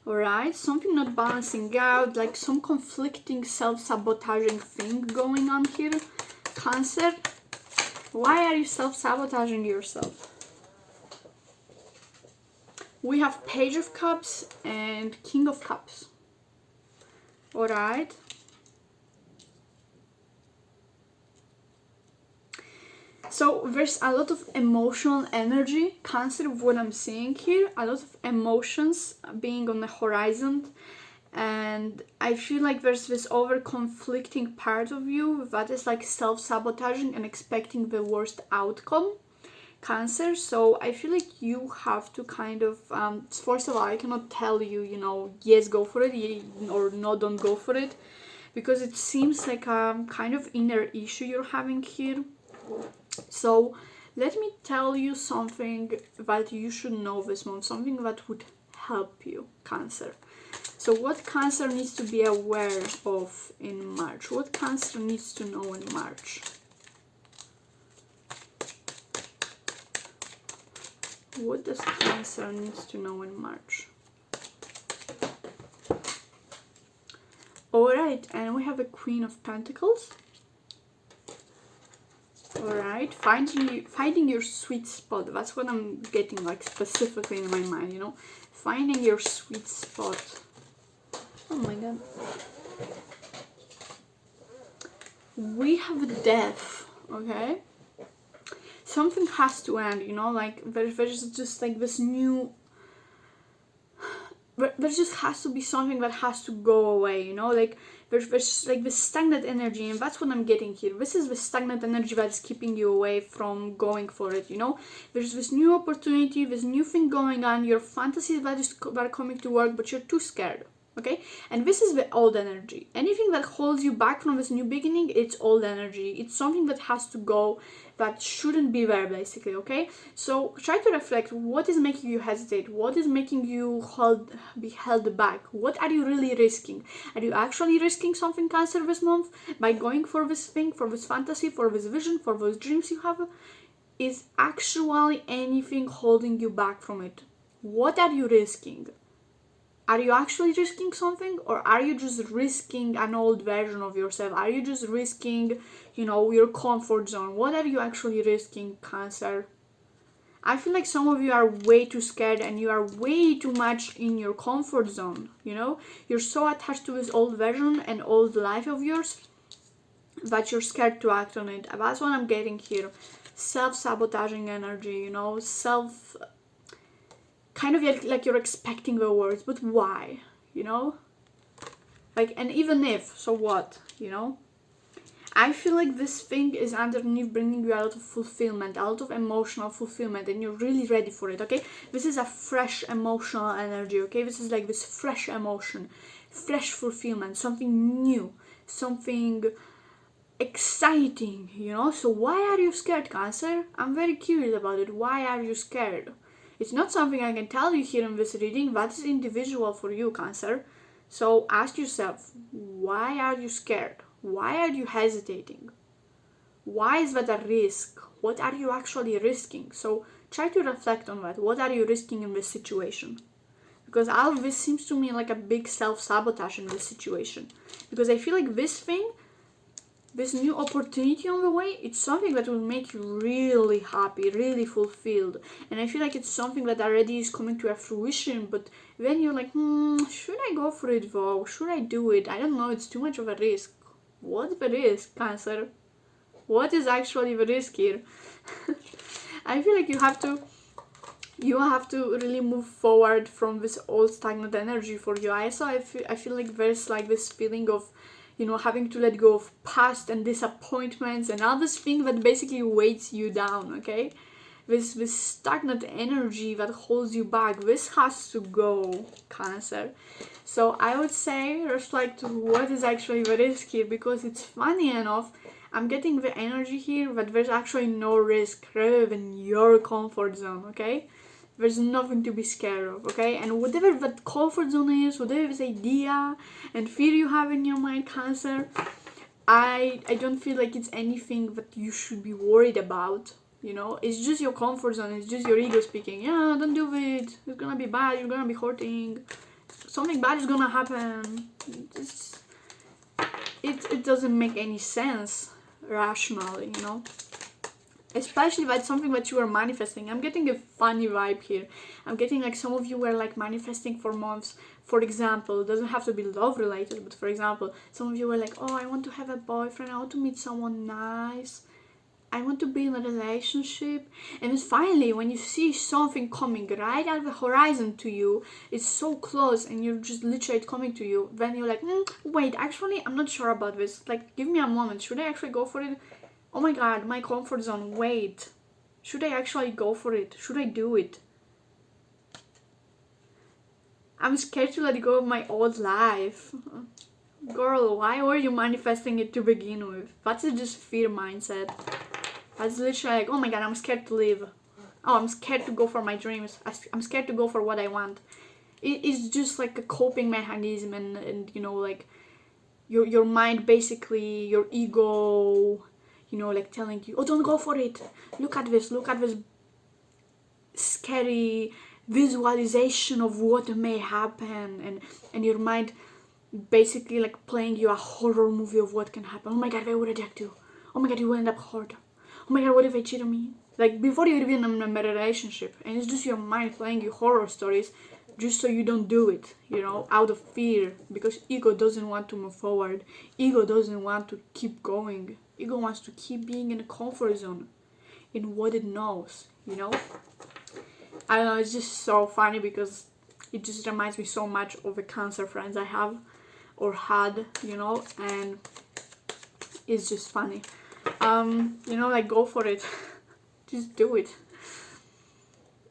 Alright, something not balancing out, like some conflicting self-sabotaging thing going on here. Cancer, why are you self-sabotaging yourself? We have Page of Cups and King of Cups. Alright. So there's a lot of emotional energy, Cancer, of what I'm seeing here. A lot of emotions being on the horizon. And I feel like there's this over-conflicting part of you that is like self-sabotaging and expecting the worst outcome, Cancer. So I feel like you have to kind of, first of all, I cannot tell you, you know, yes, go for it, or no, don't go for it. Because it seems like a kind of inner issue you're having here. So let me tell you something that you should know this month, something that would help you, Cancer. So what Cancer needs to be aware of in March? What Cancer needs to know in March? What does Cancer needs to know in March? Alright, and we have a Queen of Pentacles. Alright, finding your sweet spot. That's what I'm getting, like, specifically in my mind, you know? Finding your sweet spot. Oh my god. We have Death, okay? Something has to end, you know? Like, there's just like this new... There just has to be something that has to go away, you know? Like, there's like this stagnant energy, and that's what I'm getting here. This is the stagnant energy that's keeping you away from going for it, you know? There's this new opportunity, this new thing going on, your fantasies that are coming to work, but you're too scared, okay? And this is the old energy. Anything that holds you back from this new beginning, it's old energy. It's something that has to go, that shouldn't be there, basically, okay? So try to reflect, what is making you hesitate? What is making you be held back? What are you really risking? Are you actually risking something, Cancer, this month by going for this thing, for this fantasy, for this vision, for those dreams you have? Is actually anything holding you back from it? What are you risking? Are you actually risking something, or are you just risking an old version of yourself? Are you just risking, you know, your comfort zone? What are you actually risking, Cancer? I feel like some of you are way too scared and you are way too much in your comfort zone, you know? You're so attached to this old version and old life of yours that you're scared to act on it. That's what I'm getting here. Self-sabotaging energy, you know? Kind of like you're expecting the words, but why, you know? Like, and even if, so what, you know? I feel like this thing is underneath bringing you a lot of fulfillment, a lot of emotional fulfillment, and you're really ready for it, okay? This is a fresh emotional energy, okay? This is like this fresh emotion, fresh fulfillment, something new, something exciting, you know? So why are you scared, Cancer? I'm very curious about it. Why are you scared? It's not something I can tell you here in this reading. That is individual for you, Cancer. So ask yourself, why are you scared? Why are you hesitating? Why is that a risk? What are you actually risking? So try to reflect on that. What are you risking in this situation? Because all of this seems to me like a big self-sabotage in this situation. Because I feel like this thing, this new opportunity on the way, it's something that will make you really happy, really fulfilled. And I feel like it's something that already is coming to a fruition, but then you're like, should I go for it though? Should I do it? I don't know, it's too much of a risk. What's the risk, Cancer? What is actually the risk here? I feel like you have to really move forward from this old stagnant energy for you. I feel like there's like this feeling of, you know, having to let go of past and disappointments and all this thing that basically weights you down, okay? This stagnant energy that holds you back, this has to go, Cancer. So I would say reflect what is actually the risk here, because it's funny enough, I'm getting the energy here that there's actually no risk rather than your comfort zone, okay? There's nothing to be scared of, okay? And whatever that comfort zone is, whatever this idea and fear you have in your mind, Cancer, I don't feel like it's anything that you should be worried about, you know? It's just your comfort zone, it's just your ego speaking. Yeah, don't do it, it's gonna be bad, you're gonna be hurting, something bad is gonna happen. It doesn't make any sense rationally, you know? Especially if it's something that you are manifesting. I'm getting a funny vibe here. I'm getting like some of you were like manifesting for months. For example, it doesn't have to be love related, but for example, some of you were like, oh, I want to have a boyfriend, I want to meet someone nice, I want to be in a relationship. And then finally, when you see something coming right at the horizon to you, it's so close and you're just literally coming to you, then you're like, wait, actually, I'm not sure about this. Like, give me a moment. Should I actually go for it? Oh my god, my comfort zone, wait. Should I actually go for it? Should I do it? I'm scared to let go of my old life. Girl, why were you manifesting it to begin with? That's just fear mindset. That's literally like, oh my god, I'm scared to live. Oh, I'm scared to go for my dreams. I'm scared to go for what I want. it's just like a coping mechanism, and you know, like your mind, basically your ego, you know, like telling you, oh, don't go for it, look at this scary visualization of what may happen, and your mind basically like playing you a horror movie of what can happen. Oh my god, they will reject you. Oh my god, you will end up hurt. Oh my god, what if they cheat on me? Like before you're even in a relationship, and it's just your mind playing you horror stories just so you don't do it, you know, out of fear, because ego doesn't want to move forward. Ego doesn't want to keep going. Ego wants to keep being in a comfort zone, in what it knows, you know. I don't know, it's just so funny because it just reminds me so much of the Cancer friends I have or had, you know, and it's just funny. You know, like go for it. Just do it.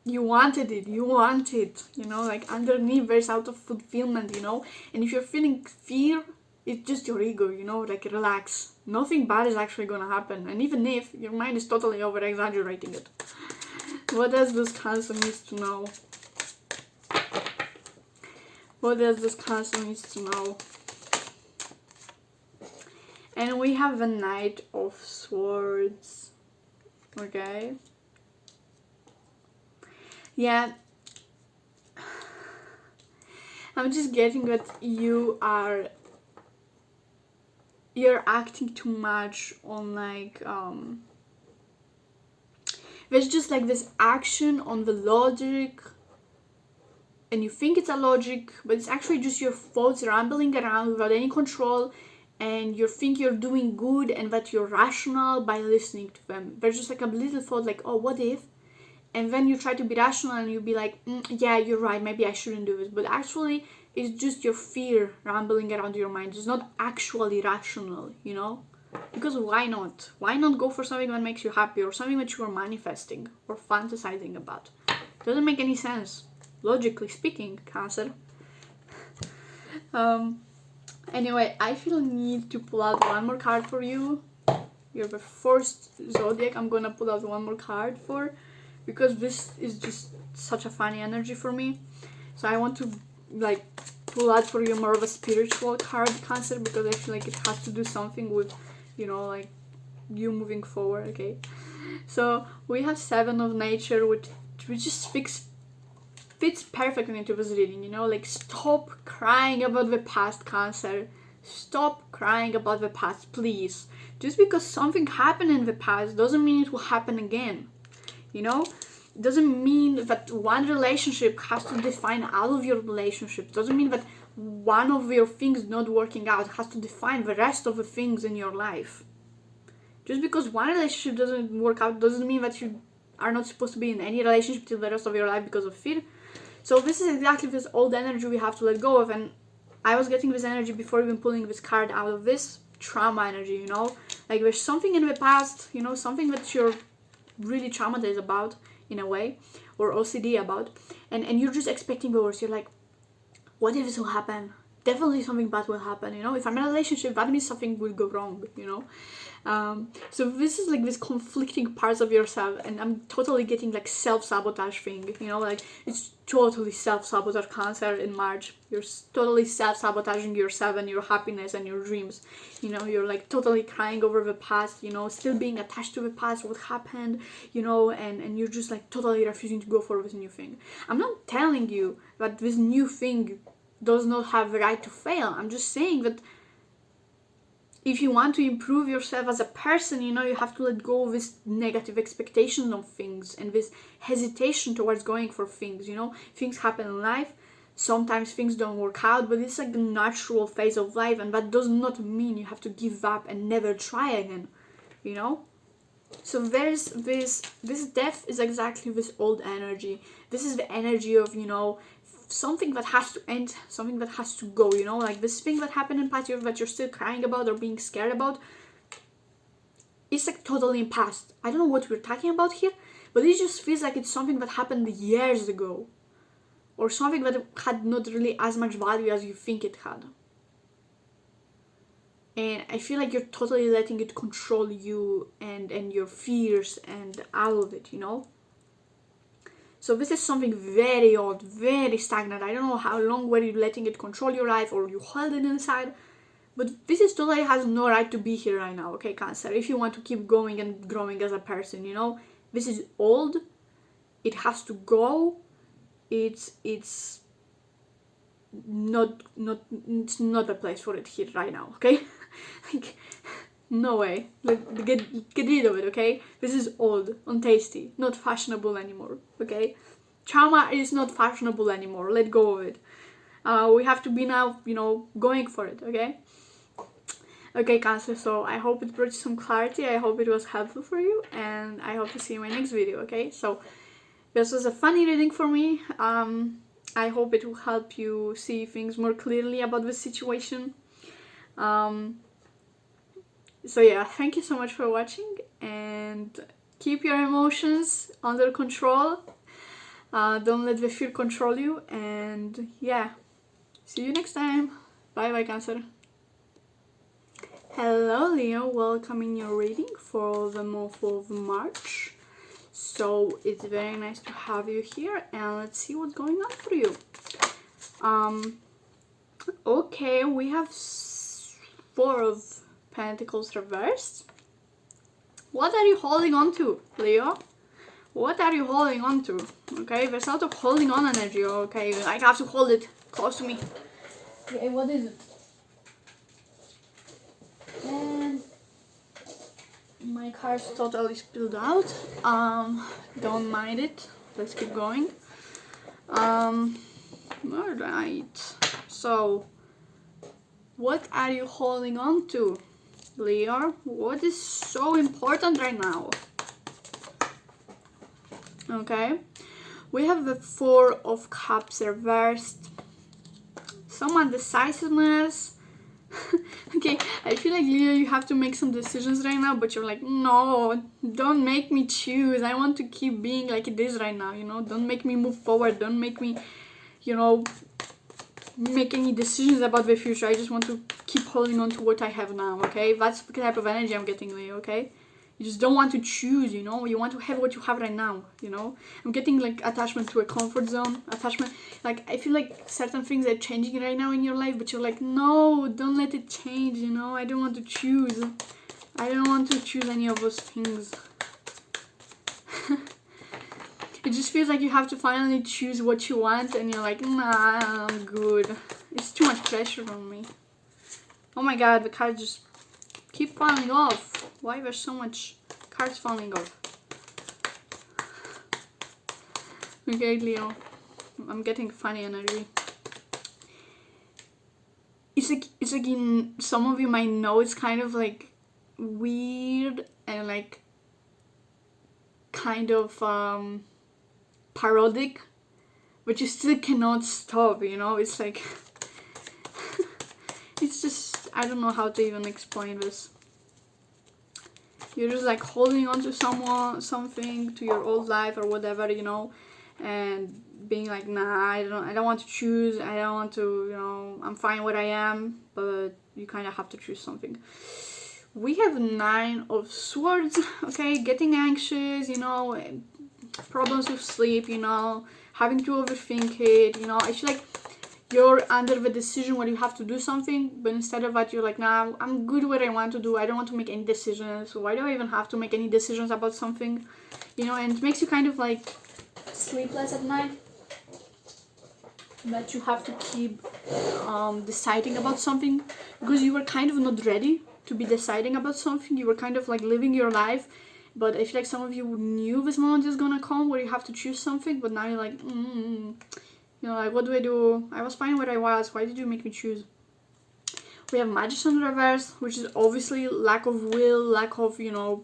You wanted it, you want it, you know, like underneath there's out of fulfillment, you know. And if you're feeling fear, it's just your ego, you know, like relax. Nothing bad is actually gonna happen, and even if your mind is totally over exaggerating it. What does this Cancer needs to know? What does this Cancer needs to know? And we have the Knight of Swords. Okay. Yeah. I'm just getting that you're acting too much on like there's just like this action on the logic, and you think it's a logic, but it's actually just your thoughts rambling around without any control, and you think you're doing good and that you're rational by listening to them. There's just like a little thought like, oh, what if? And then you try to be rational and you'll be like, yeah, you're right, maybe I shouldn't do this. But actually, it's just your fear rambling around your mind. It's not actually rational, you know? Because why not? Why not go for something that makes you happy, or something that you are manifesting or fantasizing about? Doesn't make any sense, logically speaking, Cancer. Anyway, I feel a need to pull out one more card for you. You're the first Zodiac I'm gonna pull out one more card for, because this is just such a funny energy for me. So I want to like pull out for you more of a spiritual card, Cancer, because I feel like it has to do something with, you know, like you moving forward. Okay, so we have Seven of Nature, which just fits perfectly into this reading, you know. Like, stop crying about the past, Cancer. Stop crying about the past, please. Just because something happened in the past doesn't mean it will happen again, you know. It doesn't mean that one relationship has to define all of your relationships. It doesn't mean that one of your things not working out has to define the rest of the things in your life. Just because one relationship doesn't work out doesn't mean that you are not supposed to be in any relationship till the rest of your life because of fear. So this is exactly this old energy we have to let go of, and I was getting this energy before even pulling this card out of this trauma energy, you know. Like, there's something in the past, you know, something that you're really traumatized about, in a way, or OCD about, and you're just expecting the worst. You're like, what if this will happen? Definitely something bad will happen, you know. If I'm in a relationship, that means something will go wrong, you know. So this is like this conflicting parts of yourself, and I'm totally getting like self-sabotage thing, you know. Like, it's totally self-sabotage, Cancer, in March. You're totally self-sabotaging yourself and your happiness and your dreams, you know. You're like totally crying over the past, you know, still being attached to the past, what happened, you know, and you're just like totally refusing to go for this new thing. I'm not telling you that this new thing does not have the right to fail. I'm just saying that if you want to improve yourself as a person, you know, you have to let go of this negative expectation of things and this hesitation towards going for things, you know. Things happen in life. Sometimes things don't work out, but it's like a natural phase of life, and that does not mean you have to give up and never try again, you know. So there's this death is exactly this old energy. This is the energy of, you know, something that has to end, something that has to go, you know. Like, this thing that happened in past year that you're still crying about or being scared about, it's like totally in past. I don't know what we're talking about here, but it just feels like it's something that happened years ago, or something that had not really as much value as you think it had. And I feel like you're totally letting it control you and your fears and all of it, you know. So this is something very old, very stagnant. I don't know how long were you letting it control your life, or you held it inside. But this is totally has no right to be here right now, okay, Cancer? If you want to keep going and growing as a person, you know, this is old. It has to go. It's not it's not a place for it here right now, okay? Like, no way. Like, get rid of it, okay? This is old, untasty, not fashionable anymore, okay? Trauma is not fashionable anymore. Let go of it. We have to be now, you know, going for it, okay? Okay, Cancer, so I hope it brought you some clarity. I hope it was helpful for you, and I hope to see you in my next video, okay? So this was a funny reading for me. I hope it will help you see things more clearly about the situation. So yeah, thank you so much for watching, and keep your emotions under control. Don't let the fear control you, and yeah, see you next time. Bye bye, Cancer. Hello Leo, welcome in your reading for the month of March. So it's very nice to have you here, and let's see what's going on for you. Okay, we have 4 of Pentacles reversed. What are you holding on to, Leo? What are you holding on to? Okay, there's a lot of holding on energy, okay? I have to hold it close to me. Okay, what is it? And my card's totally spilled out. Don't mind it. Let's keep going. Alright. So, what are you holding on to, Leo? What is so important right now? Okay. We have the 4 of Cups reversed. Some indecisiveness. Okay, I feel like, Leo, you have to make some decisions right now, but you're like, no, don't make me choose. I want to keep being like it is right now, you know? Don't make me move forward. Don't make me, you know, make any decisions about the future. I just want to keep holding on to what I have now, okay? That's the type of energy I'm getting, Leo, okay? You just don't want to choose, you know? You want to have what you have right now, you know? I'm getting, like, attachment to a comfort zone. Attachment, like, I feel like certain things are changing right now in your life, but you're like, no, don't let it change, you know? I don't want to choose. I don't want to choose any of those things. It just feels like you have to finally choose what you want, and you're like, nah, I'm good. It's too much pressure on me. Oh my god, the cards just keep falling off. Why there's so much cards falling off? Okay, Leo. I'm getting funny energy. It's like in, some of you might know it's kind of like weird and like kind of parodic, but you still cannot stop, you know? It's like it's just, I don't know how to even explain this. You're just like holding on to something, to your old life or whatever, you know, and being like, nah, I don't want to choose. I don't want to, you know, I'm fine where I am, but you kind of have to choose something. We have 9 of Swords, okay, getting anxious, you know, problems with sleep, you know, having to overthink it, you know. I feel like you're under the decision where you have to do something, but instead of that, you're like, nah, I'm good where I want to do. I don't want to make any decisions. So why do I even have to make any decisions about something? You know, and it makes you kind of like sleepless at night. That you have to keep deciding about something, because you were kind of not ready to be deciding about something. You were kind of like living your life, but I feel like some of you knew this moment is gonna come where you have to choose something, but now you're like, you know, like, what do I do? I was fine where I was. Why did you make me choose? We have Magician reverse, which is obviously lack of will, lack of, you know,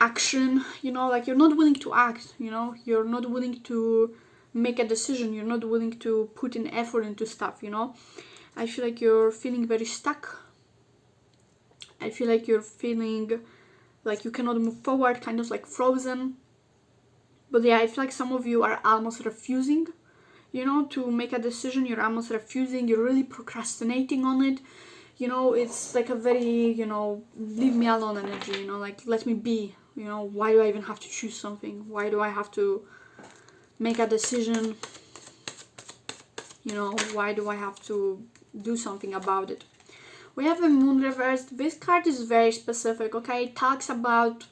action. You know, like, you're not willing to act, you know? You're not willing to make a decision. You're not willing to put in effort into stuff, you know? I feel like you're feeling very stuck. I feel like you're feeling like you cannot move forward, kind of like frozen. But yeah, I feel like some of you are almost refusing, you know, to make a decision. You're almost refusing. You're really procrastinating on it. You know, it's like a very, you know, leave me alone energy, you know, like, let me be. You know, why do I even have to choose something? Why do I have to, make a decision, you know, why do I have to do something about it? We have a moon reversed. This card is very specific, okay? It talks about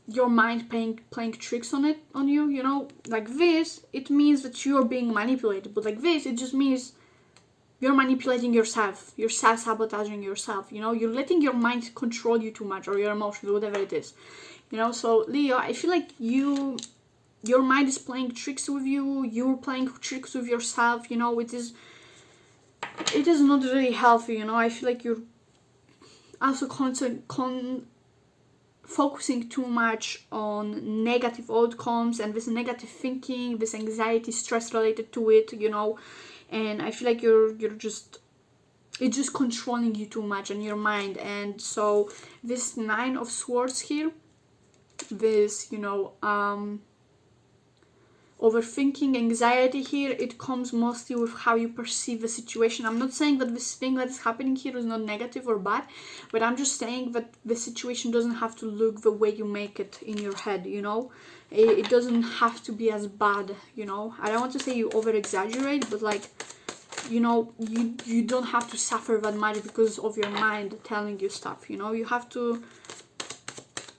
your mind playing tricks on you, you know? Like this, it means that you're being manipulated. But like this, it just means you're manipulating yourself. You're self-sabotaging yourself, you know? You're letting your mind control you too much, or your emotions, whatever it is. You know, so Leo, I feel like your mind is playing tricks with you. You're playing tricks with yourself, you know? It is not really healthy, you know? I feel like you're also focusing too much on negative outcomes and this negative thinking, this anxiety, stress related to it, you know? And I feel like it's just controlling you too much in your mind. And so this 9 of Swords here, this, you know, overthinking, anxiety here, it comes mostly with how you perceive the situation. I'm not saying that this thing that is happening here is not negative or bad, but I'm just saying that the situation doesn't have to look the way you make it in your head, you know? It doesn't have to be as bad, you know? I don't want to say you over exaggerate, but like, you know, you don't have to suffer that much because of your mind telling you stuff, you know? You have to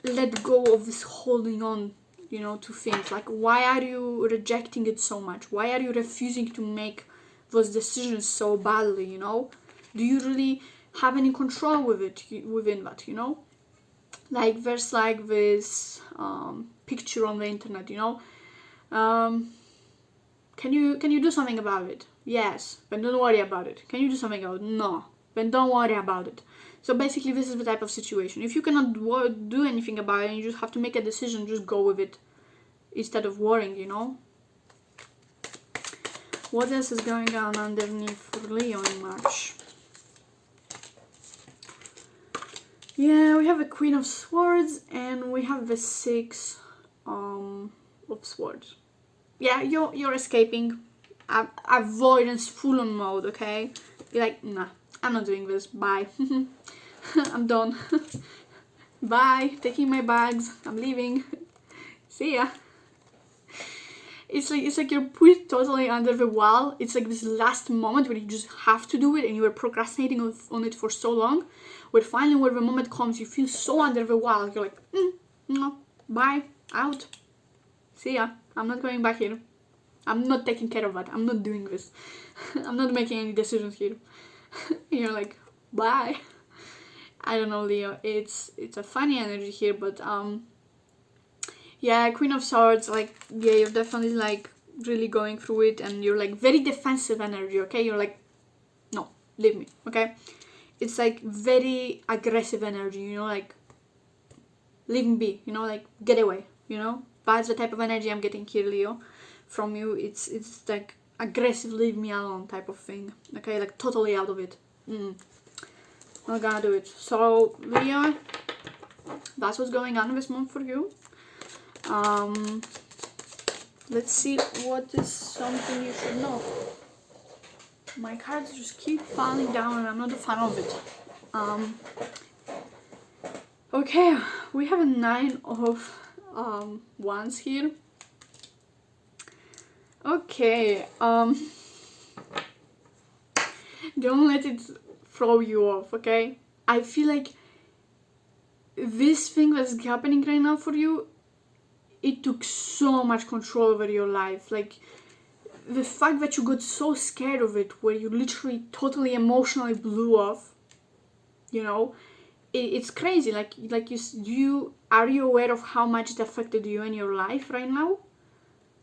let go of this holding on, you know, to things. Like, why are you rejecting it so much? Why are you refusing to make those decisions so badly, you know? Do you really have any control with it, within that, you know? Like, there's like this picture on the internet, you know? Can you do something about it? Yes, then don't worry about it. Can you do something about it? No, then don't worry about it. So basically, this is the type of situation. If you cannot do anything about it and you just have to make a decision, just go with it instead of worrying, you know? What else is going on underneath for Leo in March? Yeah, we have a Queen of Swords and we have the 6 of Swords. Yeah, you're escaping. Avoidance full on mode, okay? You're like, nah, I'm not doing this. Bye. I'm done. Bye. Taking my bags. I'm leaving. See ya. It's like you're put totally under the wall. It's like this last moment where you just have to do it and you were procrastinating on it for so long. Where finally, when the moment comes, you feel so under the wall. You're like, no, bye, out. See ya. I'm not going back here. I'm not taking care of that. I'm not doing this. I'm not making any decisions here. You're like, bye. I don't know, Leo. It's a funny energy here, but yeah, Queen of Swords, like, yeah, you're definitely like really going through it and you're like very defensive energy, okay? You're like, no, leave me, okay? It's like very aggressive energy, you know, like, leave me be, you know, like, get away, you know? That's the type of energy I'm getting here, Leo, from you. It's like aggressive, leave me alone type of thing, okay? Like, totally out of it. Not gonna do it. So, Leo, that's what's going on this month for you. Let's see what is something you should know. My cards just keep falling down and I'm not a fan of it. Okay, we have a 9 of Wands here. Okay, don't let it throw you off, okay? I feel like this thing that's happening right now for you, it took so much control over your life. Like, the fact that you got so scared of it, where you literally totally emotionally blew off, you know, it's crazy. Like are you aware of how much it affected you in your life right now?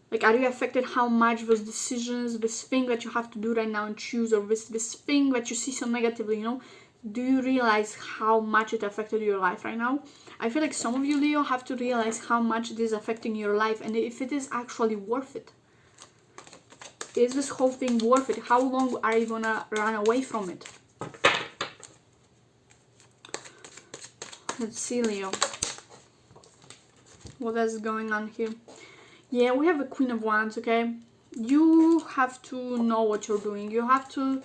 Like, are you affected how much those decisions, this thing that you have to do right now and choose, or this thing that you see so negatively, you know? Do you realize how much it affected your life right now? I feel like some of you, Leo, have to realize how much it is affecting your life and if it is actually worth it. Is this whole thing worth it? How long are you gonna run away from it? Let's see, Leo. What is going on here? Yeah, we have a Queen of Wands, okay? You have to know what you're doing. You have to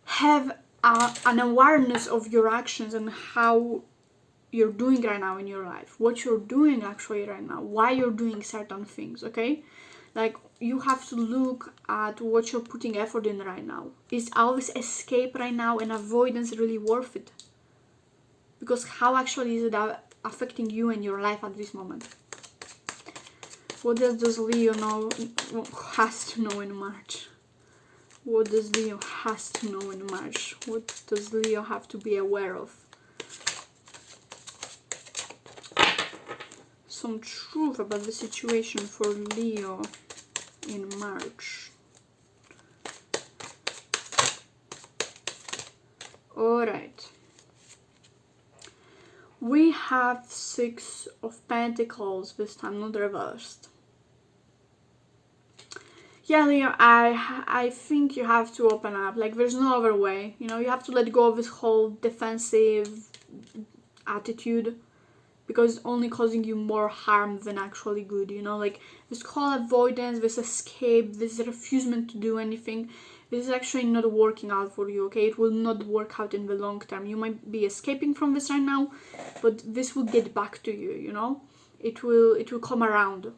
have an awareness of your actions and how you're doing right now in your life, what you're doing actually right now, why you're doing certain things, okay? Like, you have to look at what you're putting effort in right now. Is all this escape right now and avoidance really worth it? Because how actually is it affecting you and your life at this moment? What does Leo know, has to know in March? What does Leo has to know in March? What does Leo have to be aware of? Some truth about the situation for Leo in March. Alright. We have 6 of Pentacles this time, not reversed. Yeah, Leo, I think you have to open up. Like, there's no other way. You know, you have to let go of this whole defensive attitude, because it's only causing you more harm than actually good, you know? Like, this whole avoidance, this escape, this refusal to do anything, this is actually not working out for you, okay? It will not work out in the long term. You might be escaping from this right now, but this will get back to you, you know? It will come around.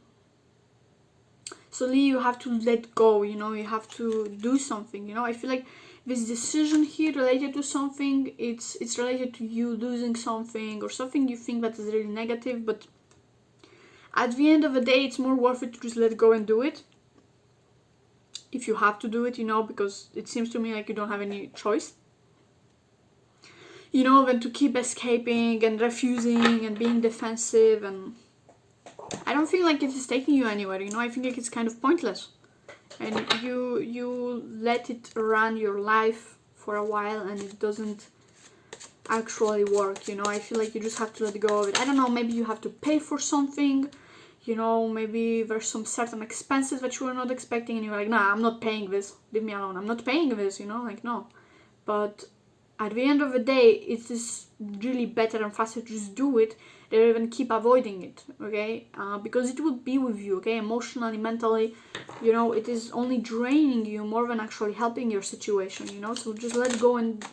So Leo, you have to let go, you know? You have to do something, you know? I feel like this decision here related to something, it's related to you losing something or something you think that is really negative, but at the end of the day, it's more worth it to just let go and do it. If you have to do it, you know, because it seems to me like you don't have any choice. You know, than to keep escaping and refusing and being defensive, and I don't feel like it is taking you anywhere, you know? I think like it's kind of pointless. And you let it run your life for a while and it doesn't actually work, you know? I feel like you just have to let go of it. I don't know, maybe you have to pay for something, you know, maybe there's some certain expenses that you were not expecting and you're like, nah, I'm not paying this, leave me alone, I'm not paying this, you know, like, no. But at the end of the day, it is really better and faster to just do it than even keep avoiding it, okay? Because it will be with you, okay? Emotionally, mentally, you know, it is only draining you more than actually helping your situation, you know? So just let go and,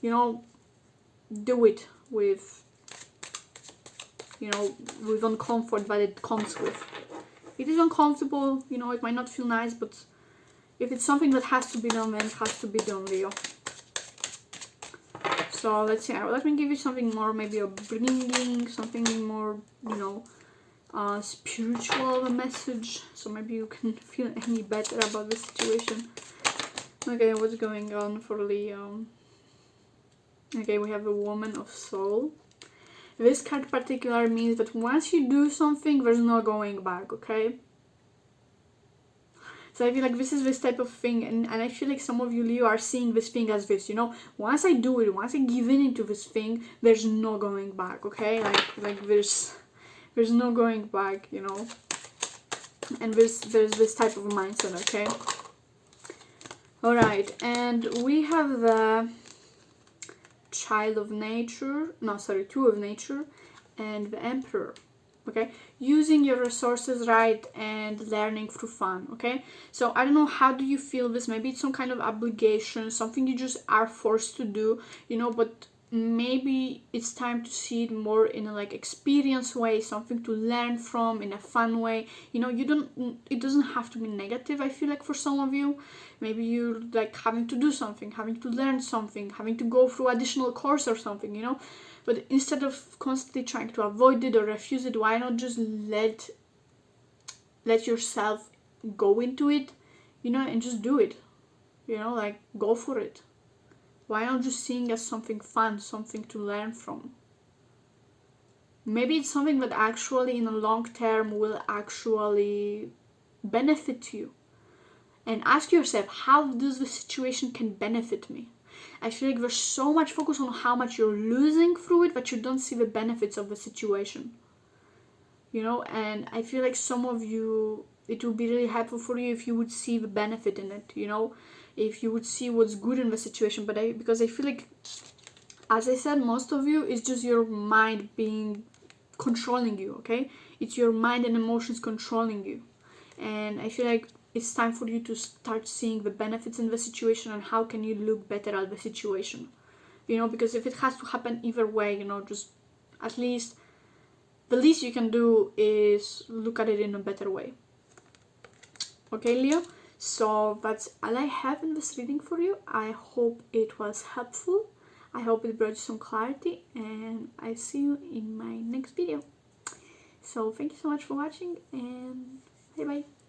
you know, do it with, you know, with uncomfort that it comes with. It is uncomfortable, you know, it might not feel nice, but if it's something that has to be done, then it has to be done, Leo. So let's see, let me give you something more, maybe a bringing, something more, you know, spiritual of a message, so maybe you can feel any better about the situation. Okay, what's going on for Leo? Okay, we have a Woman of Soul. This card particular means that once you do something, there's no going back, okay? So I feel like this is this type of thing, and I feel like some of you, Leo, are seeing this thing as this, you know? Once I do it, once I give in into this thing, there's no going back, okay? Like there's no going back, you know? And there's this type of mindset, okay? Alright, and we have the Child of Nature, no, sorry, Two of Nature, and the Emperor. Okay, using your resources right and learning through fun. Okay, so I don't know, how do you feel this? Maybe it's some kind of obligation, something you just are forced to do, you know, but maybe it's time to see it more in a like experience way, something to learn from in a fun way, you know. It doesn't have to be negative. I feel like for some of you, maybe you're like having to do something, having to learn something, having to go through additional course or something, you know. But instead of constantly trying to avoid it or refuse it, why not just let yourself go into it, you know, and just do it, you know, like go for it. Why not just seeing as something fun, something to learn from? Maybe it's something that actually in the long term will actually benefit you. And ask yourself, how does the situation can benefit me? I feel like there's so much focus on how much you're losing through it that you don't see the benefits of the situation. You know, and I feel like some of you, it would be really helpful for you if you would see the benefit in it, you know, if you would see what's good in the situation. But because I feel like, as I said, most of you is just your mind being controlling you, okay? It's your mind and emotions controlling you. And I feel like it's time for you to start seeing the benefits in the situation and how can you look better at the situation. you know, because if it has to happen either way, you know, just at least the least you can do is look at it in a better way. Okay, Leo, so that's all I have in this reading for you. I hope it was helpful. I hope it brought you some clarity, and I see you in my next video. So thank you so much for watching, and bye bye.